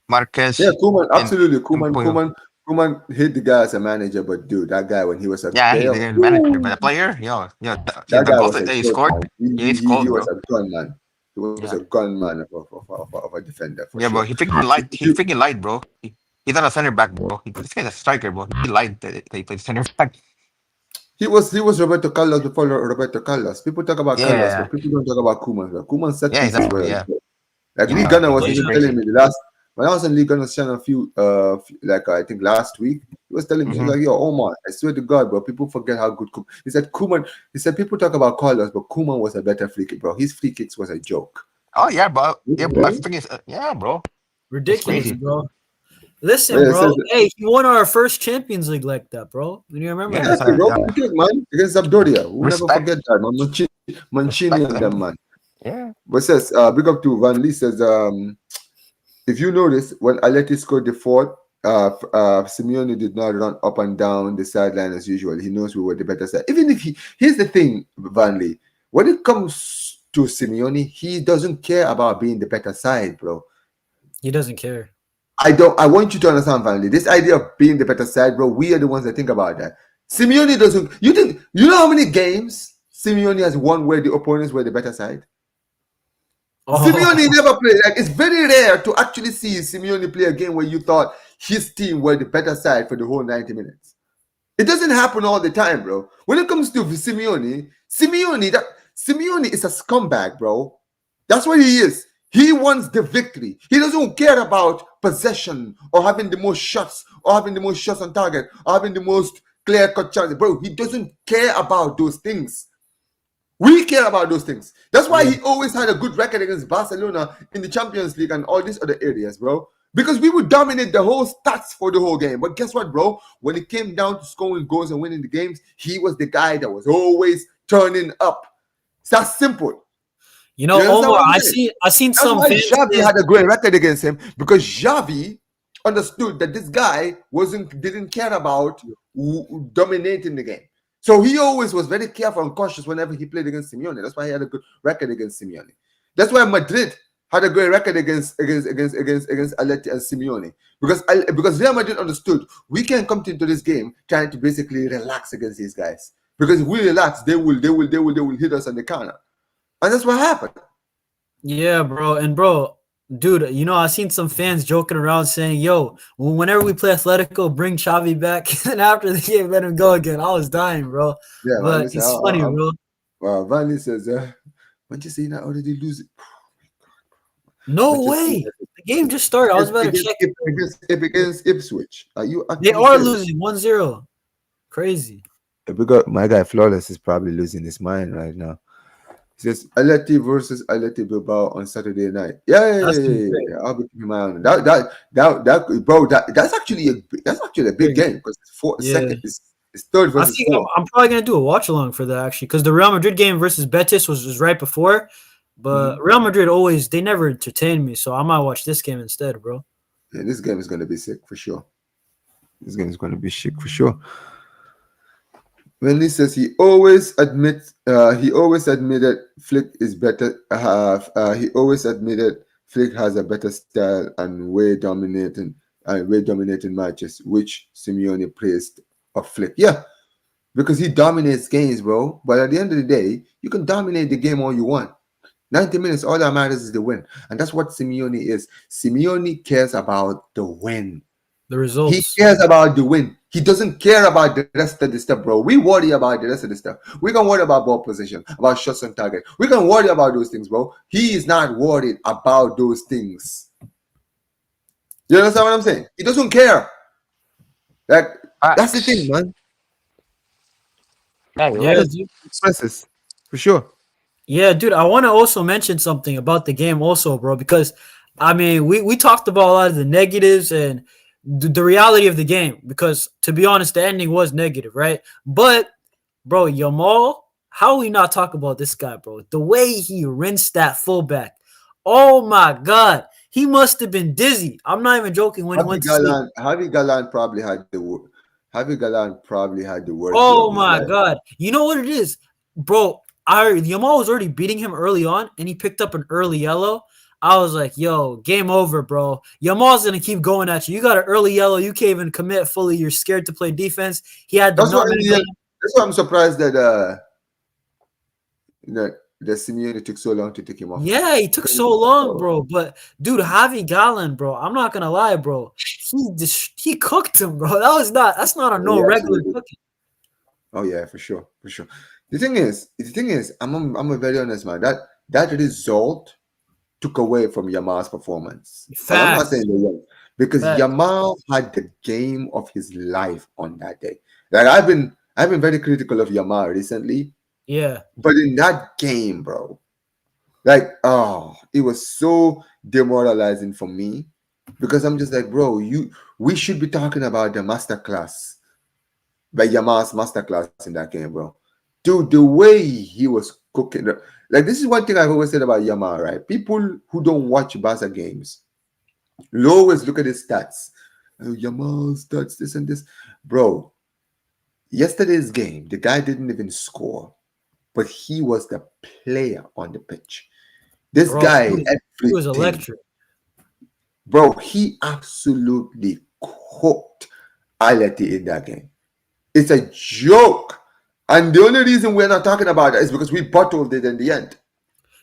Marquez, Kuman, and absolutely. Puyol. Kuman hit the guy as a manager, but dude, that guy when he was a Yeah, he's player, the manager, but woo, the player, yeah, that the guy goals was that a he joke, scored, man. yeah, he He scored, was bro. a gunman. He was a Yeah, gunman of a defender for yeah, bro. sure. He freaking lied. If He you- freaking lied, bro. He's not a center back, bro. This guy's a striker, bro. He lied that he plays center back. he was Roberto Carlos before Roberto Carlos. People talk about Carlos, Yeah, but people don't talk about Kuman. But Kuman set yeah, pieces exactly. were Yeah, like Lee yeah, Gunner was he's even Yeah. telling crazy. me the last when I was on Lee Gunner's channel like I think last week, he was telling me, he was Hmm. like, yo, Omar, I swear to God, bro, people forget how good he said Kuman, he said people talk about Carlos, but Kuman was a better free kick, bro. His free kicks was a joke. Oh yeah, bro. Yeah, bro. I Really? think it's yeah, bro. It's Ridiculous, crazy. bro. But Listen, yeah, it bro. says Hey, he won our first Champions League like that, bro. You remember Yeah, that? that's exactly, bro. yeah. Free kick, man, against Sampdoria. We'll never Respect, forget that, man. Mancini respect to and them, them. man. Yeah. But it says, big up to Van Lee says, if you notice, when Atleti scored the fourth, Simeone did not run up and down the sideline as usual. He knows we were the better side. Even if here's the thing, Vanley, when it comes to Simeone, he doesn't care about being the better side, bro. He doesn't care. I want you to understand, Vanley, this idea of being the better side, bro, we are the ones that think about that. Simeone doesn't, you know how many games Simeone has won where the opponents were the better side? Simeone Oh, never played. Like it's very rare to actually see Simeone play a game where you thought his team were the better side for the whole 90 minutes. It doesn't happen all the time, bro. When it comes to Simeone is a scumbag, bro. That's what he is. He wants the victory. He doesn't care about possession or having the most shots or having the most shots on target or having the most clear-cut chances. Bro, he doesn't care about those things. We care about those things. That's why yeah. he always had a good record against Barcelona in the Champions League and all these other areas, bro. because we would dominate the whole stats for the whole game. But guess what, bro? When it came down to scoring goals and winning the games, he was the guy that was always turning up. It's that simple. You You know, understand Omar, what I'm saying? I seen That's some why fans Xavi say, had a great record against him, because Xavi understood that this guy didn't care about dominating the game. So he always was very careful and cautious whenever he played against Simeone. That's why he had a good record against Simeone. That's why Madrid had a great record against Atleti and Simeone, because Real Madrid understood we can come into this game trying to basically relax against these guys, because if we relax, they will hit us on the corner, and that's what happened. yeah, bro, and bro, dude, you know, I seen some fans joking around saying, "Yo, whenever we play Atletico, bring Xavi back," and after the game, let him go again. I was dying, bro, Yeah, man. but Listen, it's funny, bro. Vanley says, Manchester United already lose it. No Manchester way. United The game just started. I was about to check it. against Ipswich. Are you They actually are serious? losing 1-0. Crazy. Because my guy Flawless is probably losing his mind right now. He says Atleti versus Atleti Bilbao on Saturday night. That's gonna be great. Yeah. I'll be keeping my eye on it. That bro. That's actually a big Great. game, because it's Yeah. it's third I versus think I'm, four. I'm probably gonna do a watch along for that actually, because the Real Madrid game versus Betis was right before, but Mhm. Real Madrid always they never entertain me, so I might watch this game instead, bro. Yeah, this game is gonna be sick for sure. This game is gonna be sick for sure. When he says he always admitted Flick is better. He always admitted Flick has a better style and way dominating matches, which Simeone praised of Flick. Yeah, because he dominates games, bro. But at the end of the day, you can dominate the game all you want. 90 minutes, all that matters is the win. And that's what Simeone is. Simeone cares about the win. The He results. cares about the win. He doesn't care about the rest of the stuff, bro. We worry about the rest of the stuff. We can worry about ball position, about shots on target. We can worry about those things, bro. He is not worried about those things. You understand what I'm saying? He doesn't care. Like, that's the thing, Facts. man. Yeah, you're Yeah, right. Just dude. expresses for sure. Yeah, dude. I want to also mention something about the game, also, bro, because I mean, we talked about a lot of the negatives and the reality of the game. Because to be honest, the ending was negative, right? But bro, Yamal, how we not talk about this guy, bro? The way he rinsed that fullback. Oh my god. He must have been dizzy. I'm not even joking when he Javi went to sleep. Galan, Javi Galan probably had Javi Galan probably had the worst day of Oh his my life. god. You know what it is? Bro, Yamal was already beating him early on and he picked up an early yellow. I was like, yo, game over, bro. Yamal's gonna keep going at you. You got an early yellow. You can't even commit fully. You're scared to play defense. He had the That's why in nutmeg the on end, him. that's why I'm surprised that Simeone took so long to take him off. Yeah, he took Because, so long, oh, bro. But dude, Javi Gallen, bro, I'm not gonna lie, bro. He cooked him, bro. That's not a oh, no yeah, regular absolutely. cooking. Oh yeah, for sure, for sure. The thing is, I'm a very honest man. That result took away from Yamal's performance, and I'm not saying Facts, they won, because facts. Yamal had the game of his life on that day. Like I've been very critical of Yamal recently, Yeah, but in that game, bro, like it was so demoralizing for me, because I'm just like, bro, we should be talking about the masterclass, like Yamal's masterclass in that game, bro. Dude, the way he was cooking, like this is one thing I've always said about Yamal, right? People who don't watch Barca games, you always look at his stats. Oh, Yamal's stats, this and this, bro. Yesterday's game, the guy didn't even score, but he was the player on the pitch. This bro. He guy, was, he was everything, electric. bro. He absolutely cooked Aleti in that game. It's a joke. And the only reason we're not talking about that is because we bottled it in the end.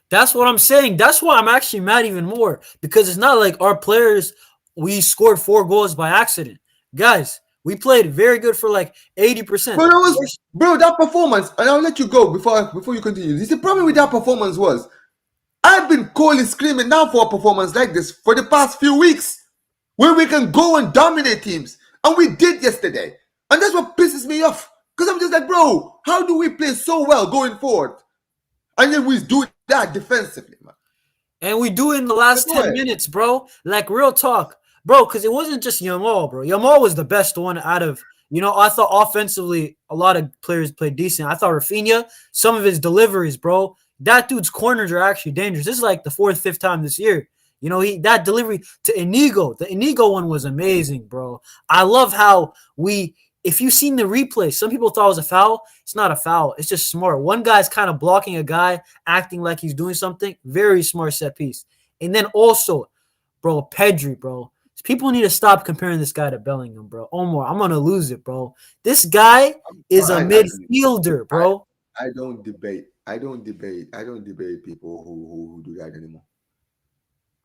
That's what I'm saying. That's why I'm actually mad even more because it's not like our players. We scored 4 goals by accident, guys. We played very good for like 80%. But it was, bro, that performance, and I'll let you go before you continue. You see, the problem with that performance was I've been calling, screaming now for a performance like this for the past few weeks, where we can go and dominate teams. And we did yesterday. And that's what pisses me off. Because I'm just like, bro, how do we play so well going forward? And then we do that defensively, man. And we do it in the So last go 10 ahead. minutes, bro. Like real talk. bro, because it wasn't just Yamal, bro. Yamal was the best one out of, I thought offensively a lot of players played decent. I thought Rafinha, some of his deliveries, bro, that dude's corners are actually dangerous. This is like the fourth, fifth time this year. That delivery to Inigo, the Inigo one was amazing, bro. I love how if you've seen the replay, some people thought it was a foul. It's not a foul. It's just smart. One guy's kind of blocking a guy, acting like he's doing something. Very smart set piece. And then also, bro, Pedri, bro. People need to stop comparing this guy to Bellingham, bro. Omar, I'm gonna lose it, bro. This guy is a midfielder, I, bro. I don't debate. I don't debate people who do that anymore.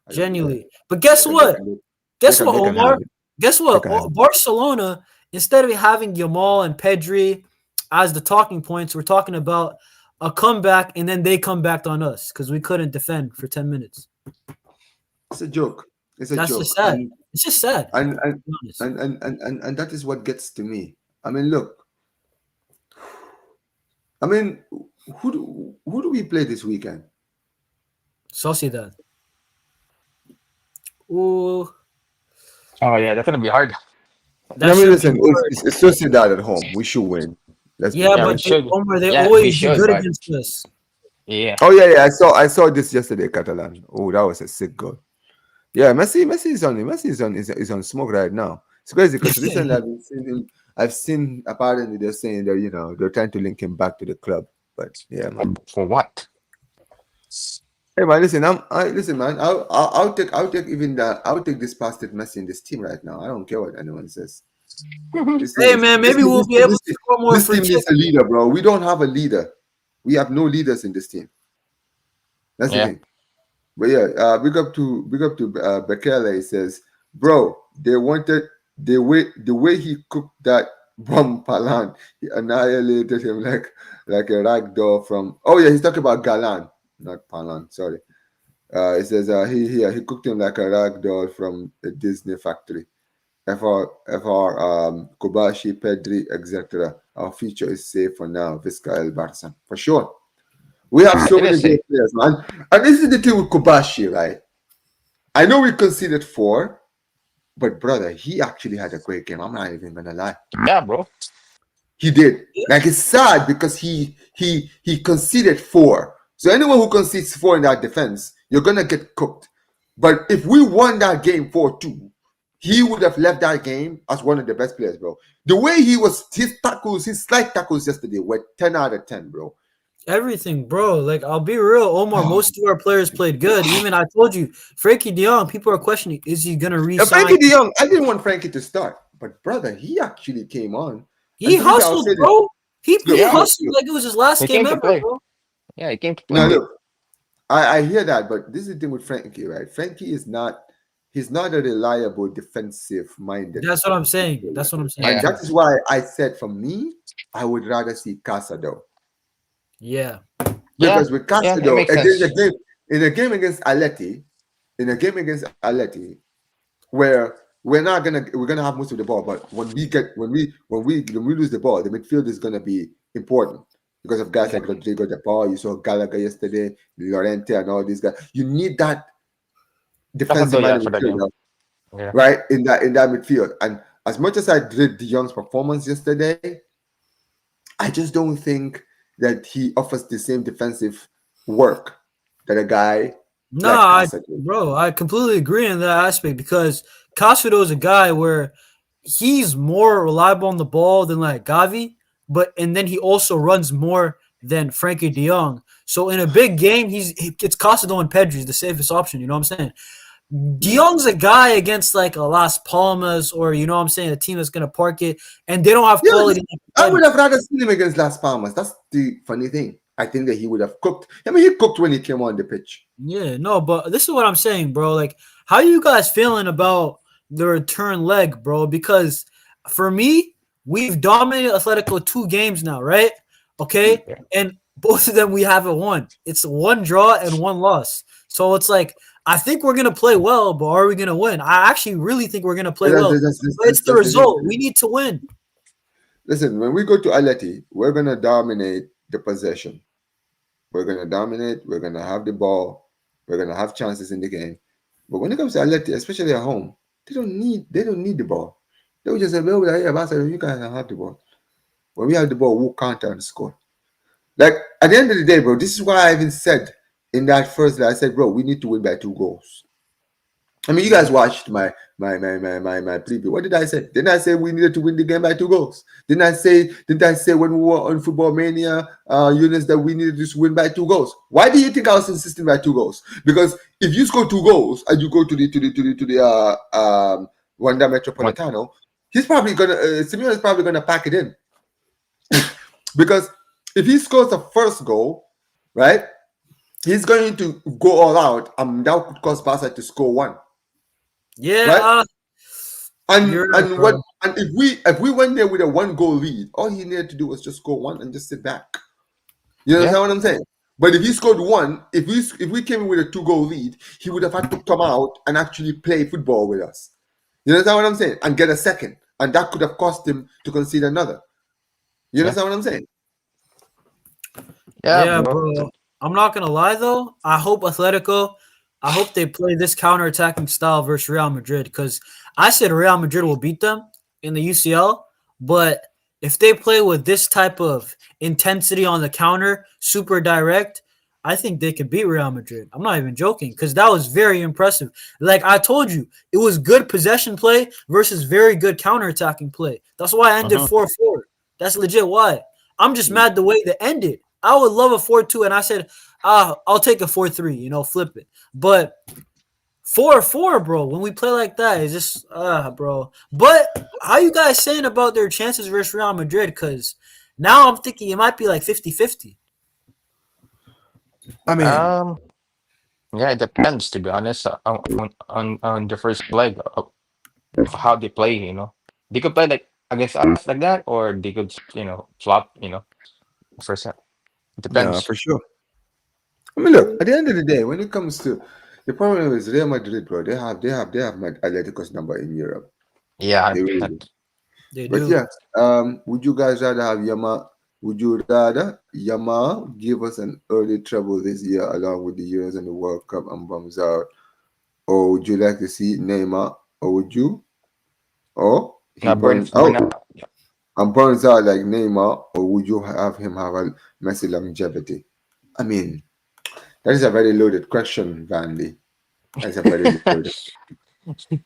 I don't do that. Genuinely. But guess what? They Guess can what, have Omar? it. Guess They what? can have it. Barcelona, instead of having Yamal and Pedri as the talking points, we're talking about a comeback, and then they come back on us because we couldn't defend for 10 minutes. It's a joke. It's a That's joke. just sad. It's just sad. And To be honest. and that is what gets to me. I mean, look. I mean, who do we play this weekend? Sociedad. Ooh, Oh yeah, that's gonna be hard. that I mean, should be listen, hard. it's Sociedad at home. We should win. Let's be Yeah, Yeah, we but honest. should. Omar, they Yeah, we always do should, good but against us. yeah, Oh yeah. I saw this yesterday, Catalan. Oh, that was a sick goal. Yeah, Messi is on smoke right now. It's crazy because recently I've been seeing him. I've seen apparently they're saying that they're trying to link him back to the club. But yeah, man. for what? Hey man, listen. Listen, man. I'll take even that. I'll take this past it Messi in this team right now. I don't care what anyone says. This team Hey, is man, this maybe team, we'll this be team, able this to team, score more this free team needs kicks. a leader, bro. We don't have a leader. We have no leaders in this team. That's the Yeah, thing. But yeah, big up to Bekele. He says, bro, they wanted the way he cooked that bomb Palan. He annihilated him like a rag doll from. Oh yeah, he's talking about Galan, not Palan. Sorry. He says he cooked him like a rag doll from a Disney factory. Kobashi, Pedri, etc. Our future is safe for now. Visca El Barca. For sure. We have so it many is safe. great players, man. And this is the thing with Kobashi, right? I know we conceded 4, but brother, he actually had a great game. I'm not even gonna lie. Yeah, bro. He did. Like it's sad because he conceded 4. So anyone who concedes 4 in that defense, you're gonna get cooked. But if we won that game 4-2, he would have left that game as one of the best players, bro. The way his slight tackles yesterday were 10 out of 10, bro. Everything, bro. Like, I'll be real, Omar. Most of our players played good. Even I told you, Frankie De Jong. People are questioning, is he gonna Now, re-sign? Frankie De Jong, I didn't want Frankie to start, but brother, he actually came on. He And to be fair, I'll hustled, say this. bro. He Yeah, hustled like it was his last he game came to ever, play. bro. Yeah, he came to Now play. look, I hear that, but this is the thing with Frankie, right? Frankie is not he's not a reliable defensive minded That's what I'm saying. player. That's what I'm saying. And Yeah, that is why I said for me, I would rather see Casado. Yeah. yeah, Because with yeah. It Casado, makes sense. in a game against Atleti, where we're gonna have most of the ball, but when we lose the ball, the midfield is gonna be important because of guys like Rodrigo De Paul. You saw Gallagher yesterday, Llorente, and all these guys. You need that defensive Casado, yeah, minded for the game. midfield, Yeah, right? In that midfield. And as much as I did De Jong's performance yesterday, I just don't think that he offers the same defensive work that a guy like Nah, Casa did. bro, I completely agree in that aspect because Castro is a guy where he's more reliable on the ball than like Gavi, and then he also runs more than Frankie De Jong. So in a big game, it's Castro and Pedri the safest option. You know what I'm saying? De Jong's a guy against like a Las Palmas or you know what I'm saying, a team that's gonna park it, and they don't have Yeah, quality. I would have rather seen him against Las Palmas. That's the funny thing. I think that he would have cooked. I mean, he cooked when he came on the pitch. Yeah, no, but this is what I'm saying, bro. Like, how you guys feeling about the return leg, bro? Because for me, we've dominated Atletico 2 games now, right? Okay, yeah. and both of them we haven't won. It's one draw and one loss. So it's like I think we're gonna play well, but are we gonna win? I actually really think we're gonna play But well. But it's the that's the result. thing. We need to win. Listen, when we go to Atleti, we're gonna dominate the possession. We're gonna dominate. We're gonna have the ball. We're gonna have chances in the game. But when it comes to Atleti, especially at home, They don't need the ball. They will just say, well, yeah, Barca, you guys have the ball. When we have the ball, we'll counter and score. Like at the end of the day, bro, this is why I even said in that first leg, I said, bro, we need to win by 2 goals. I mean, you guys Yeah. watched my preview. What did I say? Didn't I say we needed to win the game by 2 goals? Didn't I say when we were on Football Mania units that we needed to win by 2 goals? Why do you think I was insisting by 2 goals? Because if you score 2 goals and you go to the Wanda What? Metropolitano, he's probably gonna Simeone is probably gonna pack it in because if he scores the first goal, right, he's going to go all out, and that could cause Barca to score one, Yeah, right? And you're right, and what bro. and if we went there with a 1 goal lead, all he needed to do was just score one and just sit back. You Yeah, understand what I'm saying? But if he scored one, if we came in with a 2 goal lead, he would have had to come out and actually play football with us. You understand what I'm saying? And get a second, and that could have cost him to concede another. You yeah, understand what I'm saying? yeah, Yeah, bro. bro. I'm not gonna lie though. I hope Atletico. I hope they play this counter-attacking style versus Real Madrid because I said Real Madrid will beat them in the UCL, but if they play with this type of intensity on the counter, super direct, I think they could beat Real Madrid. I'm not even joking because that was very impressive. Like I told you, it was good possession play versus very good counter-attacking play. That's why I ended Uh-huh. 4-4. That's legit why. I'm just mad the way that ended. I would love a 4-2, and I said, I'll take a 4-3, flip it. But 4-4, bro, when we play like that, it's just, bro. But how you guys saying about their chances versus Real Madrid? Because now I'm thinking it might be like 50-50. I mean, Um, yeah, it depends to be honest on the first leg of how they play. They could play like against us like that, or they could flop. First set. It yeah, depends. for sure. I mean, look, at the end of the day, when it comes to the problem is Real Madrid, bro, they have Atletico's number in Europe. Yeah, They really do. 100%. They But do. yeah, would you guys rather have Yama? Would you rather Yama give us an early trouble this year along with the Euros and the World Cup and bums out, or would you like to see Neymar, or would you, or he Now burns burn out out. Yeah. and burns out like Neymar, or would you have him have a messy longevity? I mean, that is a very loaded question, Vandy. That's a very loaded,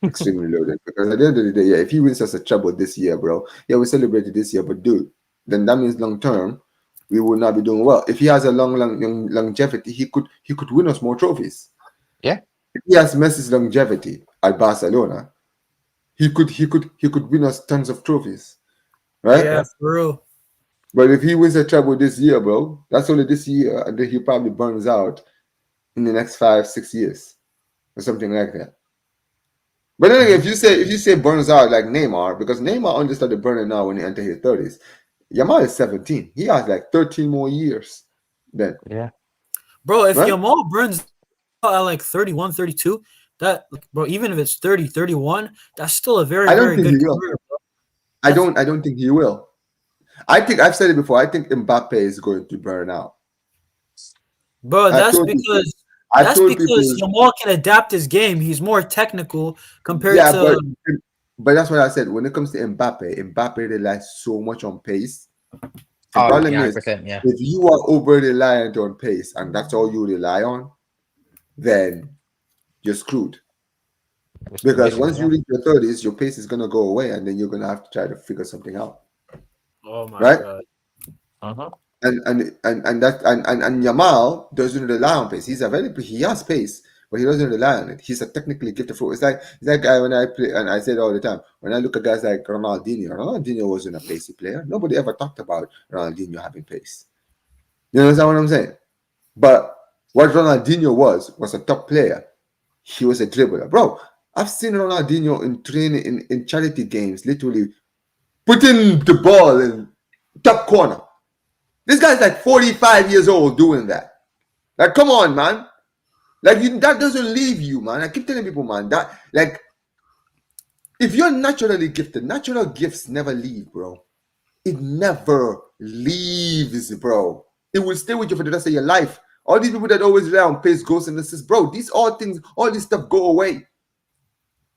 extremely loaded. Because at the end of the day, yeah, if he wins us a treble this year, bro, yeah, we celebrated this year, but dude, then that means long term we will not be doing well. If he has a long longevity, he could win us more trophies. Yeah. If he has Messi's longevity at Barcelona, he could win us tons of trophies, right? Yeah, Yeah. for real. But if he wins a treble this year, bro, that's only this year, and then he probably burns out in the next 5 6 years or something like that. But then again, Hmm. if you say burns out like Neymar, because Neymar only started burning out when he entered his 30s. Yamal is 17. He has like 13 more years then, Yeah. Bro, if right? Yamal burns out at like 31, 32, that, like, bro, even if it's 30, 31, that's still a very, I don't very think good he will. career, bro. I That's don't I don't think he will. I think I've said it before. I think Mbappe is going to burn out. Bro, I've that's told people. because I've told people. Yamal can adapt his game. He's more technical compared Yeah, but to. but that's what I said. When it comes to Mbappe relies so much on pace. The Oh problem yeah, is, 100%. Yeah. if you are over reliant on pace and that's all you rely on, then you're screwed. Because Basically, once you yeah. reach your 30s, your pace is gonna go away, and then you're gonna have to try to figure something out, Oh my right? god. Uh-huh. And Yamal doesn't rely on pace. He has pace, but he doesn't rely on it. He's a technically gifted footballer. It's like when I play, and I say it all the time. When I look at guys like Ronaldinho wasn't a pacey player. Nobody ever talked about Ronaldinho having pace. You understand what I'm saying? But what Ronaldinho was a top player. He was a dribbler, bro. I've seen Ronaldinho in training in charity games, literally putting the ball in top corner. This guy's like 45 years old doing that. Like, come on, man. Like, that doesn't leave you, man. I keep telling people, man, that, like, if you're naturally gifted, natural gifts never leave, bro. It never leaves, bro. It will stay with you for the rest of your life. All these people that always rely on pace, ghosts, and assists, bro, these all things, all this stuff go away.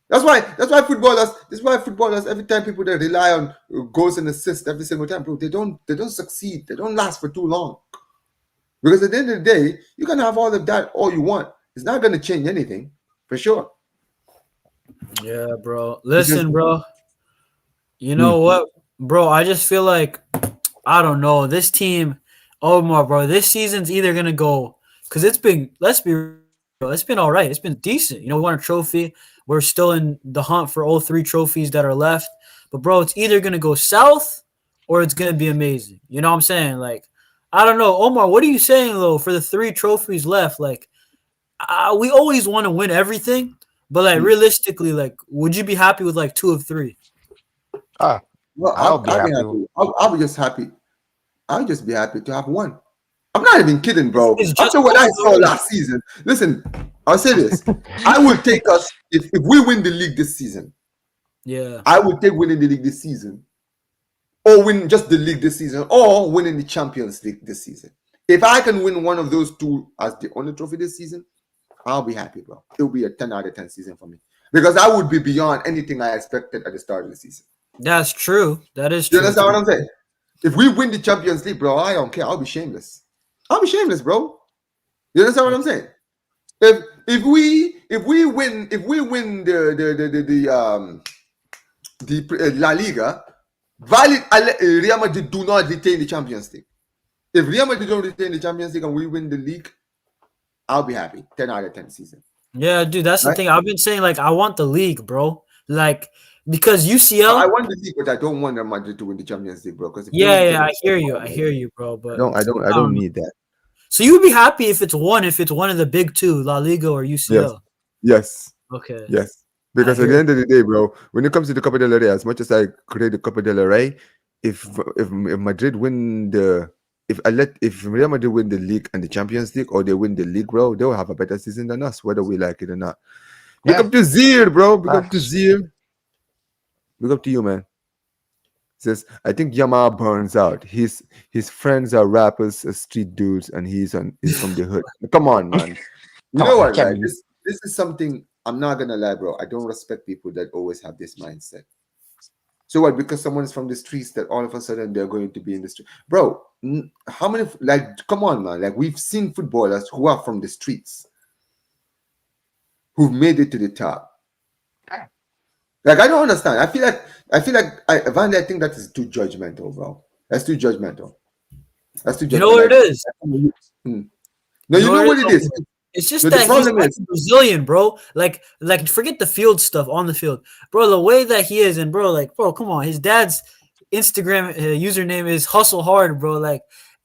That's why footballers. That's why footballers. Every time people that rely on goals and assists every single time, bro, they don't succeed. They don't last for too long. Because at the end of the day, you can have all of that all you want. It's not going to change anything, for sure. Yeah, bro. Because Listen, bro. You hmm, know what, bro? I just feel like I don't know this team. Oh my, bro. This season's either gonna go because it's been. Let's be real. It's been all right. It's been decent. You know, we won a trophy. We're still in the hunt for all three trophies that are left. But bro, it's either gonna go south or it's gonna be amazing. You know what I'm saying? Like, I don't know, Omar. What are you saying though for the three trophies left? Like, we always want to win everything, but like hmm. realistically, like, would you be happy with like two of three? Ah, Well, I'll be I'll be happy. happy. I'll be just happy. I'll just be happy to have one. I'm not even kidding, bro. It's just After what I one saw already. last season, listen, I'll say this. I will take us if we win the league this season. Yeah. I will take winning the league this season, or win just the league this season, or winning the Champions League this season. If I can win one of those two as the only trophy this season, I'll be happy, bro. It'll be a 10 out of 10 season for me because I would be beyond anything I expected at the start of the season. That's true. That is You true. To understand what be I'm saying? If we win the Champions League, bro, I don't care. I'll be shameless. I'll be shameless, bro. You understand what I'm saying? If we win the La Liga, Real Madrid do not retain the Champions League. If Real Madrid don't retain the Champions League and we win the league, I'll be happy. 10 out of 10 season. yeah, dude. That's the Right? thing. I've been saying like I want the league, bro. Like because I UCL. want the league, but I don't want Real Madrid to win the Champions League, bro. Because if they win Yeah, the yeah. I Champions League, hear you. I hear you, bro. I But don't, I don't, I I don't don't know. need that. So you would be happy if it's one. If it's one of the big two, La Liga or Yes, UCL. yes, Okay, yes. I Because at hear the you. end of the day, bro, when it comes to the Copa del Rey, as much as I create the Copa del Rey, if Madrid win if Real Madrid win the league and the Champions League, or they win the league, bro, they'll have a better season than us, whether we like it or not. Big Yeah, up to Zir, bro. Big up to facts. Zir. Big up to you, man. Says I think Yama burns out. His friends are rappers, street dudes, and he's from the hood. Come on, man. You Come know on, it what, can't right? be. This is something I'm not gonna lie, bro. I don't respect people that always have this mindset. So what? Because someone is from the streets, that all of a sudden they're going to be in the street, bro. How many? Like, come on, man. Like we've seen footballers who are from the streets who've made it to the top. Like I don't understand. I think that is too judgmental, bro. That's too judgmental. That's too You know judgmental. what it is? Hmm. No, You know you what know it is, what it is. Omar? It's No, just the that he's problem like is, Brazilian, bro. Like forget the field stuff on the field, bro. The way that he is, and bro, like, bro, come on. His dad's Instagram username is Hustle Hard, bro. Like,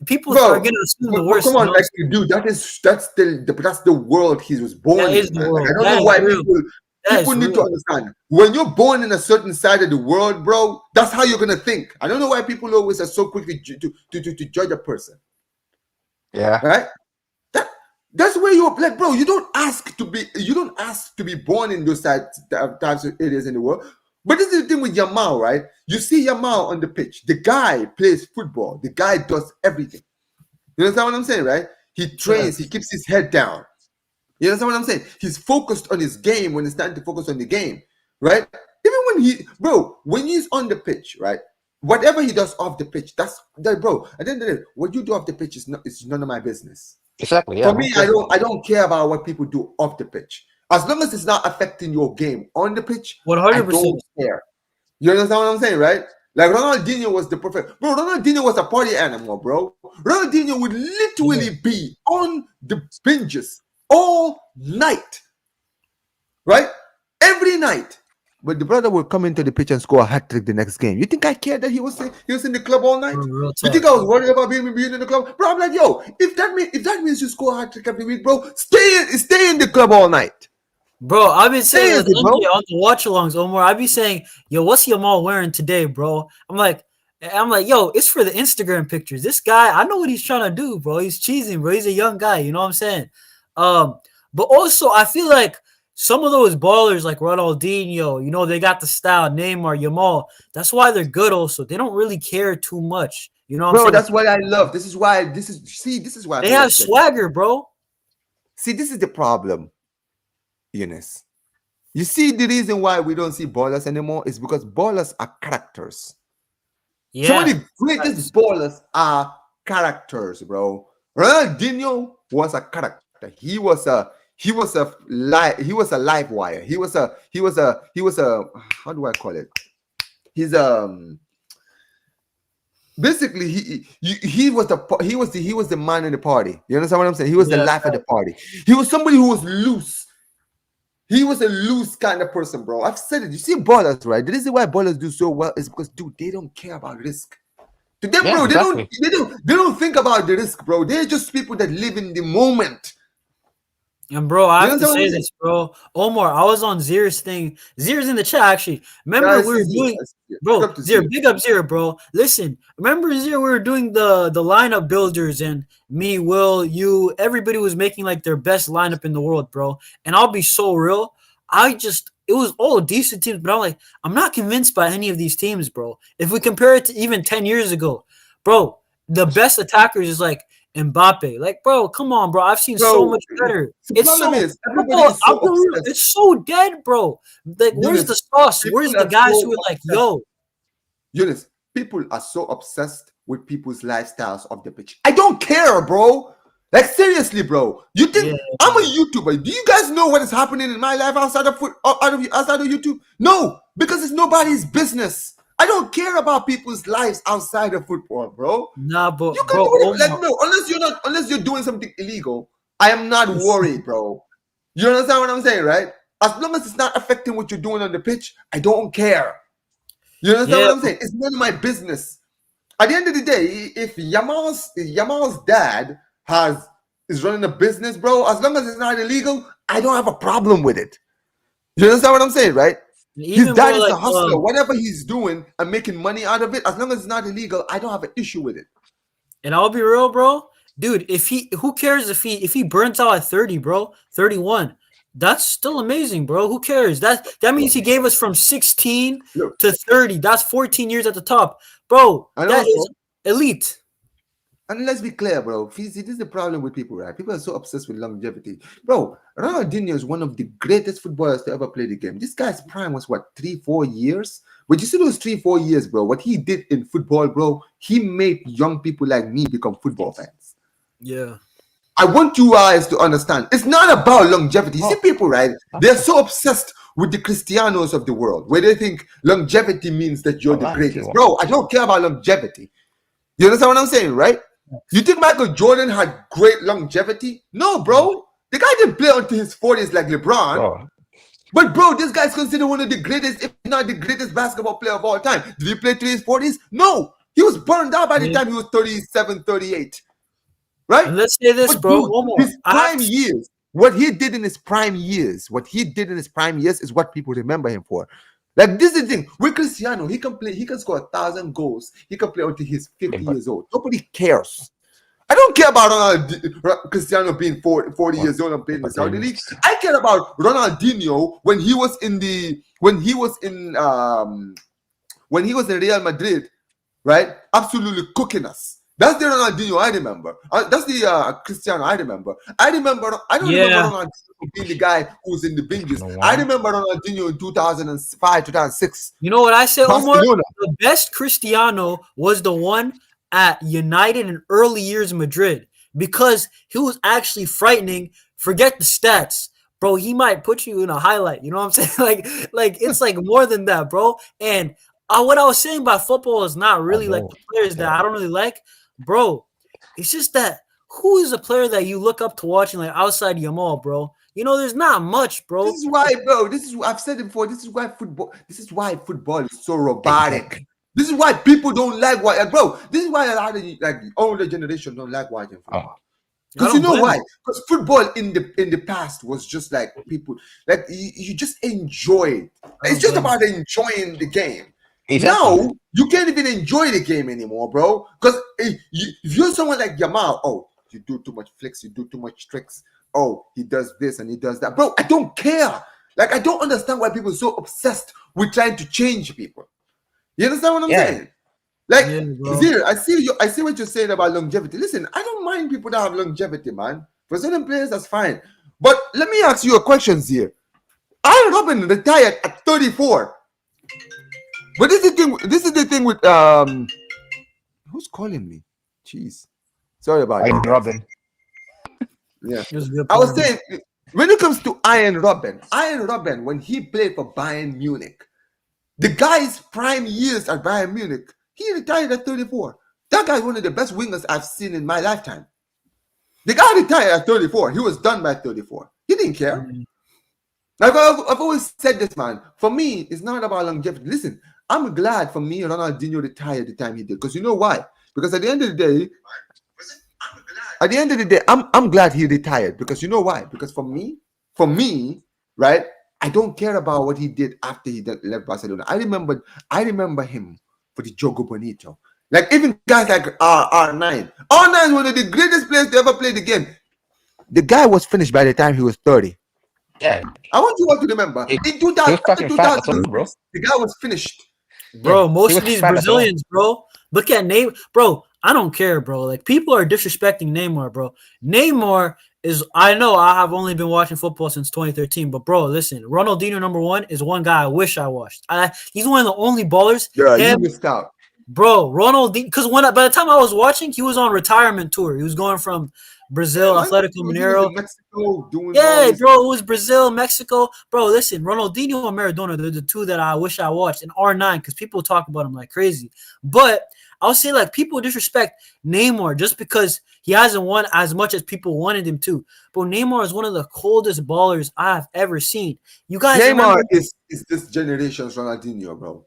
people are bro. gonna assume the But worst. come You on, know what I'm like, saying? dude, that's the world he was That born is in, the man. Like, I world. don't know That is why real. That people is need to real. understand when you're born in a certain side of the world, bro. That's how you're gonna think. I don't know why people always are so quick to judge a person, Yeah, right? That that's where you're like, bro. You don't ask to be born in those types of areas in the world. But this is the thing with Yamal, right? You see Yamal on the pitch. The guy plays football. The guy does everything. You understand what I'm saying, right? He trains. He Yes. keeps his head down. You understand what I'm saying? He's focused on his game when it's time to focus on the game, right? Even when he's on the pitch, right? Whatever he does off the pitch, that's that, bro. At the end of the day, what you do off the pitch is none of my business. exactly. For Yeah, who me, I cares don't about I that? don't care about what people do off the pitch. As long as it's not affecting your game on the pitch, One I hundred don't percent. care. You understand what I'm saying, right? Like Ronaldinho was the perfect bro. Ronaldinho was a party animal, bro. Ronaldinho would Yeah. literally be on the binges all night, right? Every night. But the brother would come into the pitch and score a hat trick the next game. You think I cared that he was in the club all night? Bro, real You think talk. I was worried about being in the club, bro? I'm like, yo, if that means you score a hat trick every week, bro, stay in the club all night. Bro, I've been saying with Seriously, MJ bro. on the watch alongs, Omar. I be saying, yo, what's Yamal wearing today, bro? I'm like, yo, it's for the Instagram pictures. This guy, I know what he's trying to do, bro. He's cheesing, bro. He's a young guy, you know what I'm saying? Um, but also I feel like some of those ballers like Ronaldinho, they got the style, Neymar, Yamal. That's why they're good also. They don't really care too much. You know what I'm Bro, saying? Like that's what I love. This is why I they feel have upset. swagger, bro. See, this is the problem, Eunice. You see, the reason why we don't see ballers anymore is because ballers are characters. Some of Yeah, the greatest facts. ballers are characters, bro. Ronaldinho was a character. He was a live wire. He was a how do I call it? He's basically he was the man in the party. You understand what I'm saying? He was the Yeah, life of the party. He was somebody who was loose. He was a loose kind of person, bro. I've said it. You see ballers, right? The reason why ballers do so well is because, dude, they don't care about risk. To them, Yeah, bro, they don't exactly. they don't they don't think about the risk, bro. They're just people that live in the moment. and bro, I You have to understand what I'm say saying? this, bro. Omar, I was on Zir's thing. Zir's in the chat actually. Yeah, Remember I we see were you. doing, I see you. Pick bro. up to Zir, zero. big up Zir, bro. Listen, remember Zir, we were doing the lineup builders, and me, Will, you, everybody was making like their best lineup in the world, bro. And I'll be so real. It was all decent teams, but I'm not convinced by any of these teams, bro. If we compare it to even 10 years ago, bro, the best attackers is like Mbappe. Like, bro, come on, bro. I've seen so Bro, much better. the It's problem so is everybody football. is I'll so be real. obsessed. It's so dead, bro. Like, where's the Eunice, sauce? people Where's the are guys so who are like, obsessed. yo, Eunice, people are so obsessed with people's lifestyles of the pitch. I don't care, bro. Like seriously, bro. You yeah, think I'm a YouTuber? Do you guys know what is happening in my life outside of YouTube? No, because it's nobody's business. I don't care about people's lives outside of football, bro. nah, You but can do bro, whatever. Like Omar, no, unless you're doing something illegal, I am not worried, bro. You understand what I'm saying, right? As long as it's not affecting what you're doing on the pitch, I don't care. You understand yeah, what I'm saying? It's none of my business. At the end of the day, if Yamal's dad has is running a business, bro, as long as it's not illegal, I don't have a problem with it. You understand what I'm saying, right? His even dad bro, is like a hustler. Whatever he's doing and making money out of it, as long as it's not illegal, I don't have an issue with it. and I'll be real, bro. Dude, who cares if he burns out at 30, bro, 31. That's still amazing, bro. Who cares? That means he gave us from 16 Look, to 30. That's 14 years at the top, bro. and That is also, elite. and let's be clear, bro. See, this is the problem with people, right? People are so obsessed with longevity. Bro, Ronaldinho is one of the greatest footballers to ever play the game. This guy's prime was what, 3, 4 years? But you see those 3, 4 years, bro, what he did in football, bro, he made young people like me become football fans. Yeah. I want you guys to understand. It's not about longevity. You see Oh, people, right? They're so obsessed with the Cristianos of the world, where they think longevity means that you're the wala, greatest. Bro, I don't care about longevity. You understand what I'm saying, right? You think Michael Jordan had great longevity? No, bro. The guy didn't play until his 40s like LeBron. bro. But, bro, this guy's considered one of the greatest, if not the greatest basketball player of all time. Did he play till his 40s? No. He was burned out by the Yeah. time he was 37, 38. Right? And let's say this, But, bro. dude, Omar, his I have prime to, years, what he did in his prime years, is what people remember him for. Like this is the thing with Cristiano, he can play, he can score 1,000 goals, he can play until he's 50 But years old. Nobody cares. I don't care about Cristiano being 40 what? years old and playing in the But Saudi then, league. I care about Ronaldinho when he was in Real Madrid, right? Absolutely cooking us. That's the Ronaldinho I remember. That's the Cristiano I remember. I don't remember yeah. Ronaldinho being the guy who's in the binges. no I one. remember Ronaldinho in 2005, 2006, You know what I say, Omar? Barcelona. The best Cristiano was the one at United in early years of Madrid because he was actually frightening. Forget the stats, bro. He might put you in a highlight. You know what I'm saying? Like it's like more than that, bro. And what I was saying about football is not really like Although, the players that yeah, I don't really like, bro. It's just that who is a player that you look up to watching like outside Yamal, bro? You know, there's not much, This bro. is why, bro. I've said it before. This is why football is so robotic. exactly. This is why people don't like watching, bro. This is why a lot of like the older generation don't like watching Oh, football. I Because you don't know blame why? him. Because football in the past was just like people like you just enjoy. I It's don't just blame him. about enjoying the game. exactly. Now you can't even enjoy the game anymore, bro. Because if you're someone like Yamal, oh, you do too much flicks, you do too much tricks. Oh, he does this and he does that, bro. I don't care. Like I don't understand why people are so obsessed with trying to change people. You understand what I'm Yeah, saying? Like, Yeah, bro. Zir, I see you. I see what you're saying about longevity. Listen, I don't mind people that have longevity, man. For certain players, that's fine. But let me ask you a question, Zir. Iron Robin retired at 34. But this is the thing. This is the thing with who's calling me? Jeez, sorry about Iron that, guys. Robin. Yeah, It was a good I was point. saying when it comes to Iron Robin, when he played for Bayern Munich, the guy's prime years at Bayern Munich, he retired at 34. That guy's one of the best wingers I've seen in my lifetime. The guy retired at 34. He was done by 34. He didn't care. Mm. Like I've always said this, man. For me, it's not about longevity. Listen, I'm glad for me Ronaldinho retired the time he did. Because you know why? Because at the end of the day, I'm glad he retired. Because you know why? Because for me, right, I don't care about what he did after he left Barcelona. I remember him for the Jogo Bonito. Like even guys like R9. R9 is one of the greatest players to ever play the game. The guy was finished by the time he was 30. Yeah, I want you all to remember he, in he 2000, was after fucking fat as well, bro. 2006, the guy was finished. Bro, Yeah, he most was of these fat as well. Brazilians, bro. Look at Neymar, bro. I don't care, bro. Like people are disrespecting Neymar, bro. Neymar is. I know I have only been watching football since 2013, but bro, listen, Ronaldinho #1 is one guy I wish I watched. He's one of the only ballers. Yeah, you Him, missed out. bro, Ronaldinho. Because by the time I was watching, he was on retirement tour. He was going from Brazil, Yeah, man. Atletico He was Mineiro. in Mexico doing all Yeah, this. bro, it was Brazil, Mexico. Bro, listen, Ronaldinho and Maradona, they're the two that I wish I watched. And R9, because people talk about him like crazy. But I'll say, like, people disrespect Neymar just because he hasn't won as much as people wanted him to. But Neymar is one of the coldest ballers I've ever seen. You guys remember, Neymar is this generation's Ronaldinho, bro.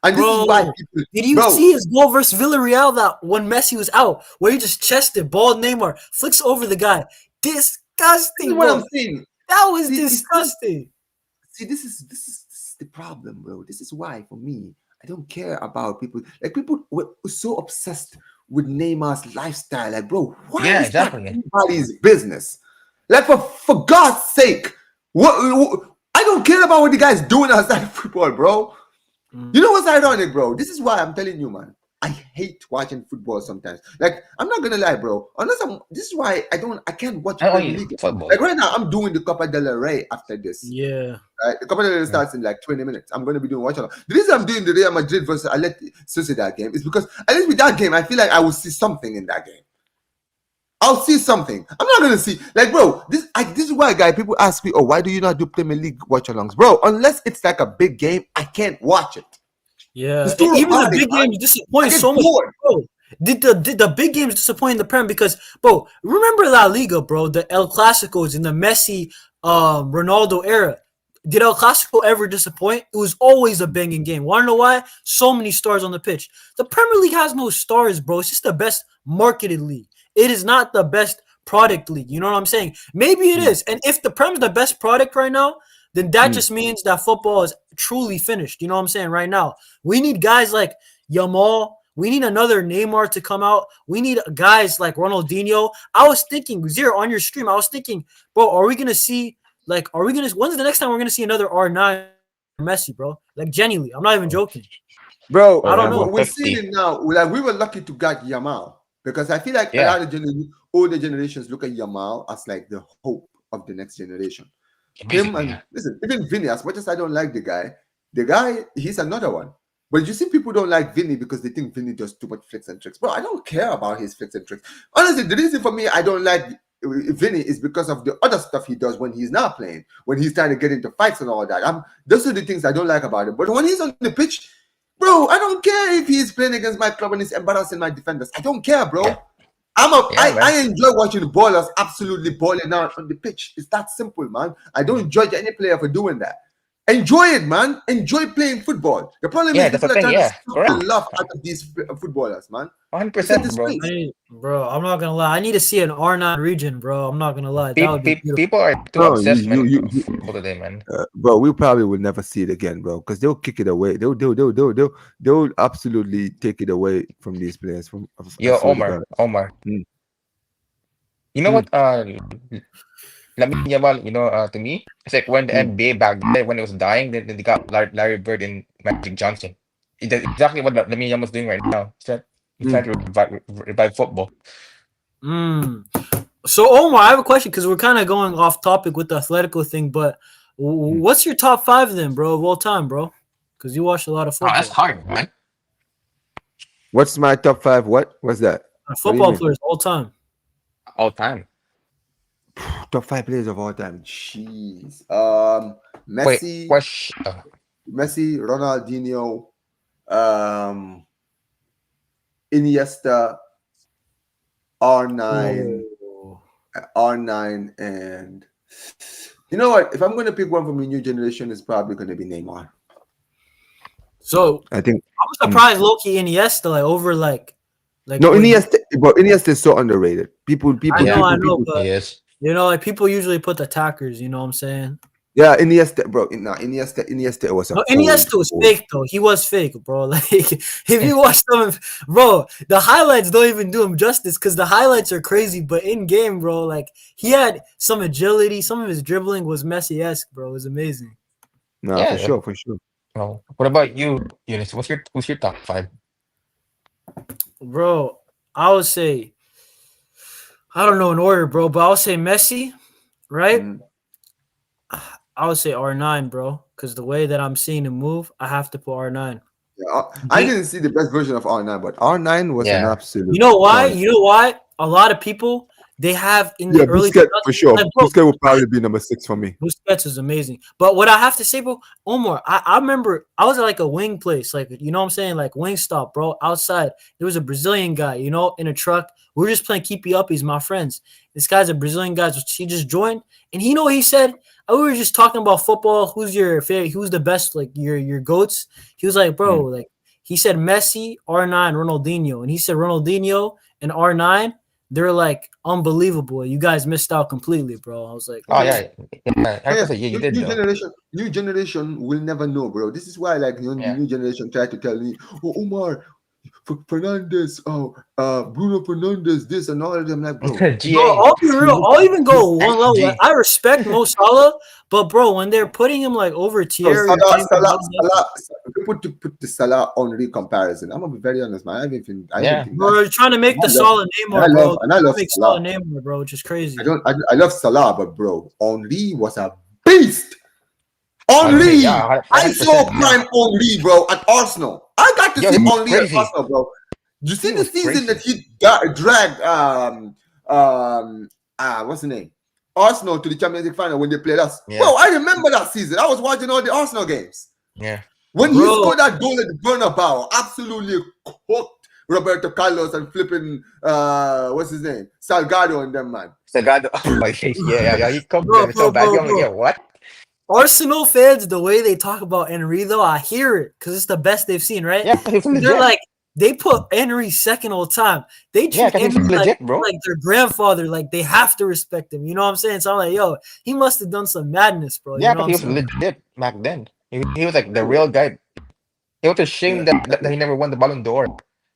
And this is why bro, people, did you bro. see his goal versus Villarreal that when Messi was out, where he just chested, balled Neymar, flicks over the guy? This is Disgusting, what bro. I'm saying. That was See, disgusting. this is the problem, bro. This is why for me, I don't care about people. Like people were so obsessed with Neymar's lifestyle. Like, bro, why Yeah, is that exactly. anybody's business? Like for God's sake, what I don't care about what the guy's doing outside of football, bro. You know what's ironic, bro? This is why I'm telling you, man. I hate watching football sometimes. Like, I'm not gonna lie, bro. This is why I can't watch Not Premier only League. football. Like right now, I'm doing the Copa del Rey after this. Yeah. Right? The Copa del Rey starts in like 20 minutes. I'm gonna be doing watch along. The reason I'm doing the Real Madrid versus Atletico Sociedad game is because at least with that game, I feel like I will see something in that game. I'll see something. I'm not gonna see like, bro. This is why, guy. People ask me, "Oh, why do you not do Premier League watch-alongs, bro?" Unless it's like a big game, I can't watch it. Yeah, It's too and even the robotic, big man. games I disappoint get so much, bored. bro. Did the big games disappoint the Prem because, bro? Remember La Liga, bro? The El Clásicos in the Messi, Ronaldo era. Did El Clásico ever disappoint? It was always a banging game. Want to know why? So many stars on the pitch. The Premier League has no stars, bro. It's just the best marketed league. It is not the best product league. You know what I'm saying? Maybe it is. And if the Prem is the best product right now, then that just means that football is truly finished. You know what I'm saying? Right now, we need guys like Yamal. We need another Neymar to come out. We need guys like Ronaldinho. I was thinking, Zero, on your stream, I was thinking, bro, when's the next time we're going to see another R9 Messi, bro? Like, genuinely, I'm not even joking. Bro, I don't know. we're seeing 50. it now. Like we were lucky to get Yamal because I feel like a Yeah. lot of older generations look at Yamal as like the hope of the next generation. Him Basically, and yeah. listen, even Vinny, as much as I don't like the guy, he's another one. But you see, people don't like Vinny because they think Vinny does too much flicks and tricks. Bro, I don't care about his flicks and tricks. Honestly, the reason for me I don't like Vinny is because of the other stuff he does when he's not playing, when he's trying to get into fights and all that. Those are the things I don't like about him. But when he's on the pitch, bro, I don't care if he's playing against my club and he's embarrassing my defenders. I don't care, bro. Yeah. I enjoy watching ballers absolutely balling out on the pitch. It's that simple, man. I don't judge any player for doing that. Enjoy it, man. Enjoy playing football. The problem is That's the people are thing. trying Yeah, to suck the correct. love out of these footballers, man. It's a 100%, bro. disgrace. Bro, I'm not gonna lie. I need to see an R9 region, bro. I'm not gonna lie. That would be beautiful. People are too No, obsessed you, with you, football today, man. bro, we probably will never see it again, bro, because they'll kick it away. They'll absolutely take it away from these players. I Yo, swear to God. Omar. Mm. You know Mm. what? Lamine Yamal, to me, it's like when the NBA back then, when it was dying, then they got Larry Bird and Magic Johnson. That's exactly what Lamine Yamal's doing right now. He's trying to revive football. So Omar, I have a question because we're kind of going off topic with the Atletico thing, but What's your top five then, bro, of all time, bro? Because you watch a lot of Oh, that's football. hard, man. What's my top five? What? What's that? What do you Football mean? players all time. All time. Top five players of all time. Jeez. Wait, Messi, question. Messi, Ronaldinho, um, Iniesta, R9, Oh. R9, and you know what? If I'm gonna pick one from the new generation, it's probably gonna be Neymar. So I think. I'm Mm. surprised Loki Iniesta like over like No, what you, Iniesta, but Iniesta is so underrated. People, people, Yeah, I people, know, people. but he is. like people usually put the attackers. You know what I'm saying? Yeah, Iniesta, bro. No, Iniesta was a No, cold, Iniesta was cold. fake though. He was fake, bro. Like if you watch some of, bro, the highlights don't even do him justice because the highlights are crazy. But in game, bro, like he had some agility. Some of his dribbling was Messi-esque, bro. It was amazing, Nah, for Yeah. sure, for sure. Well, what about you, Eunice? Who's your top five? bro. I would say I don't know in order, bro, but I would say Messi, right? Mm. I would say R9, bro, because the way that I'm seeing him move, I have to put R9. Yeah, I didn't see the best version of R9, but R9 was an Yeah. absolute You know why? gun. You know why? A lot of people they have in Yeah, the early Busquets for 2000s, sure. like bro, Busquets will probably be number six for me. Busquets is amazing. But what I have to say, bro, Omar, I remember I was at like a wing place, like you know what I'm saying, like wing stop, bro. Outside, there was a Brazilian guy, you know, in a truck. We were just playing keepy uppies, my friends. This guy's a Brazilian guy. He just joined, and you know what he said? We were just talking about football. Who's your favorite? Who's the best? Like your goats? He was like, bro, Mm. like he said Messi, R9, Ronaldinho, and he said Ronaldinho and R9. They're like unbelievable. You guys missed out completely, bro. I was like, Oh okay. yeah, yeah. Oh, yeah, 100%. Yeah, you did new though. generation, new generation will never know, bro. This is why, like, the Yeah. new generation try to tell me, "Oh, Omar, Fernandez, oh, Bruno Fernandez, this and all of them." Like, bro, Bro, GA. I'll be real. look, I'll even go one level. Like, G. I respect Mo Salah, but bro, when they're putting him like over bro, Thierry or James Rodriguez, put the Salah Henry comparison. I'm gonna be very honest, man. I even Yeah. think bro, that's. they're trying to make the I love, Salah and I Neymar, love, bro. and I They're trying love to make Salah Salah. Neymar, bro, which is I crazy. don't. I love Salah, but bro, Henry was a beast. Henry. Henry, Yeah. I saw 100%. Yeah. prime Henry, bro, at Arsenal. I got to Yo, see he was Henry at crazy. Arsenal, bro. Did you see He the was season that crazy. he dragged what's the name? Arsenal to the Champions League final when they played us. Yeah. Bro, I remember that season. I was watching all the Arsenal games. Yeah. When he Bro, scored that goal at the Bernabeu, absolutely cooked Roberto Carlos and flipping what's his name? Salgado and them, man. Sagado. Oh my face. Yeah. Yeah. Yeah. He cooked bro, them so bro, bad. bro, I'm like, yeah. bro. What? Arsenal fans, the way they talk about Henry, though, I hear it because it's the best they've seen, right? Yeah. He's They're legit. like, they put Henry second all time. They Yeah. treat Cause he's Henry legit, bro. like their grandfather, like they have to respect him. You know what I'm saying? So I'm like, yo, he must have done some madness, bro. You Yeah. know what Cause I'm he was saying? legit back then. He was like the real guy. It was a shame that he never won the Ballon d'Or.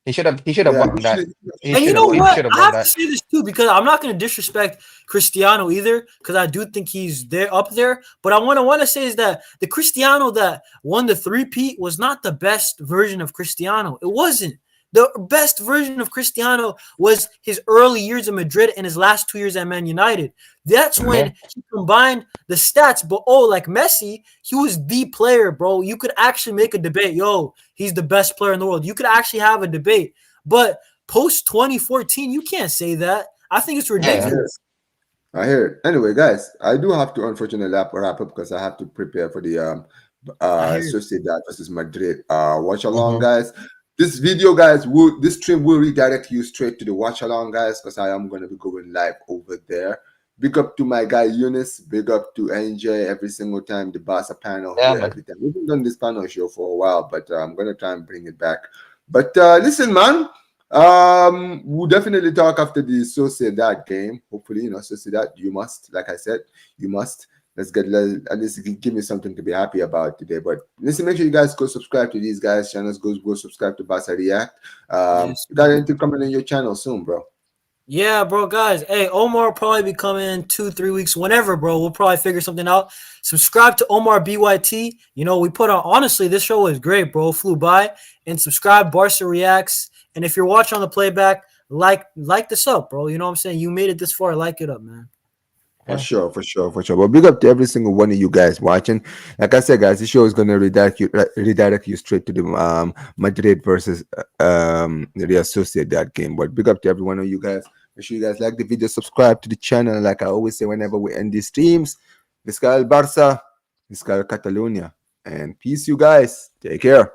He should have Yeah, won that. He And you should know have he what? should have I won have to that. say this too because I'm not going to disrespect Cristiano either because I do think he's there up there. But I want to say is that the Cristiano that won the three-peat was not the best version of Cristiano. It wasn't. The best version of Cristiano was his early years in Madrid and his last 2 years at Man United. That's Yeah. when he combined the stats. But like Messi, he was the player, bro. You could actually make a debate. Yo, he's the best player in the world. You could actually have a debate. But post 2014, you can't say that. I think it's I Yeah. hear it. ridiculous. I hear it. Anyway, guys, I do have to unfortunately wrap up because I have to prepare for the I hear it. Sociedad versus Madrid watch along, Mm-hmm. guys. This video, guys, this stream will redirect you straight to the watch along, guys, because I am gonna be going live over there. Big up to my guy Eunice. Big up to NJ every single time the Barca panel Yeah, here man. every time. We've been done this panel show for a while, but I'm gonna try and bring it back. But listen, man. We'll definitely talk after the Sociedad game. Hopefully, Sociedad, you must, like I said, you must. Let's get at least give me something to be happy about today. But listen, make sure you guys go subscribe to these guys' channels. Go subscribe to Barca React. Yes, You got sir. anything coming in your channel soon, bro? Yeah, bro, guys. Hey, Omar will probably be coming in 2-3 weeks, whenever, bro. We'll probably figure something out. Subscribe to Omar BYT. We put on, honestly, this show is great, bro. Flew by. And subscribe, Barca Reacts. And if you're watching on the playback, like this up, bro. You know what I'm saying? You made it this far. Like it up, man. For Yeah. sure, for sure, for sure. But big up to every single one of you guys watching. Like I said, guys, this show is gonna redirect you straight to the Madrid versus the Sociedad game. But big up to every one of you guys. Make sure you guys like the video, subscribe to the channel. And like I always say, whenever we end these streams, Visca el Barça, Visca el Catalunya, and peace, you guys. Take care.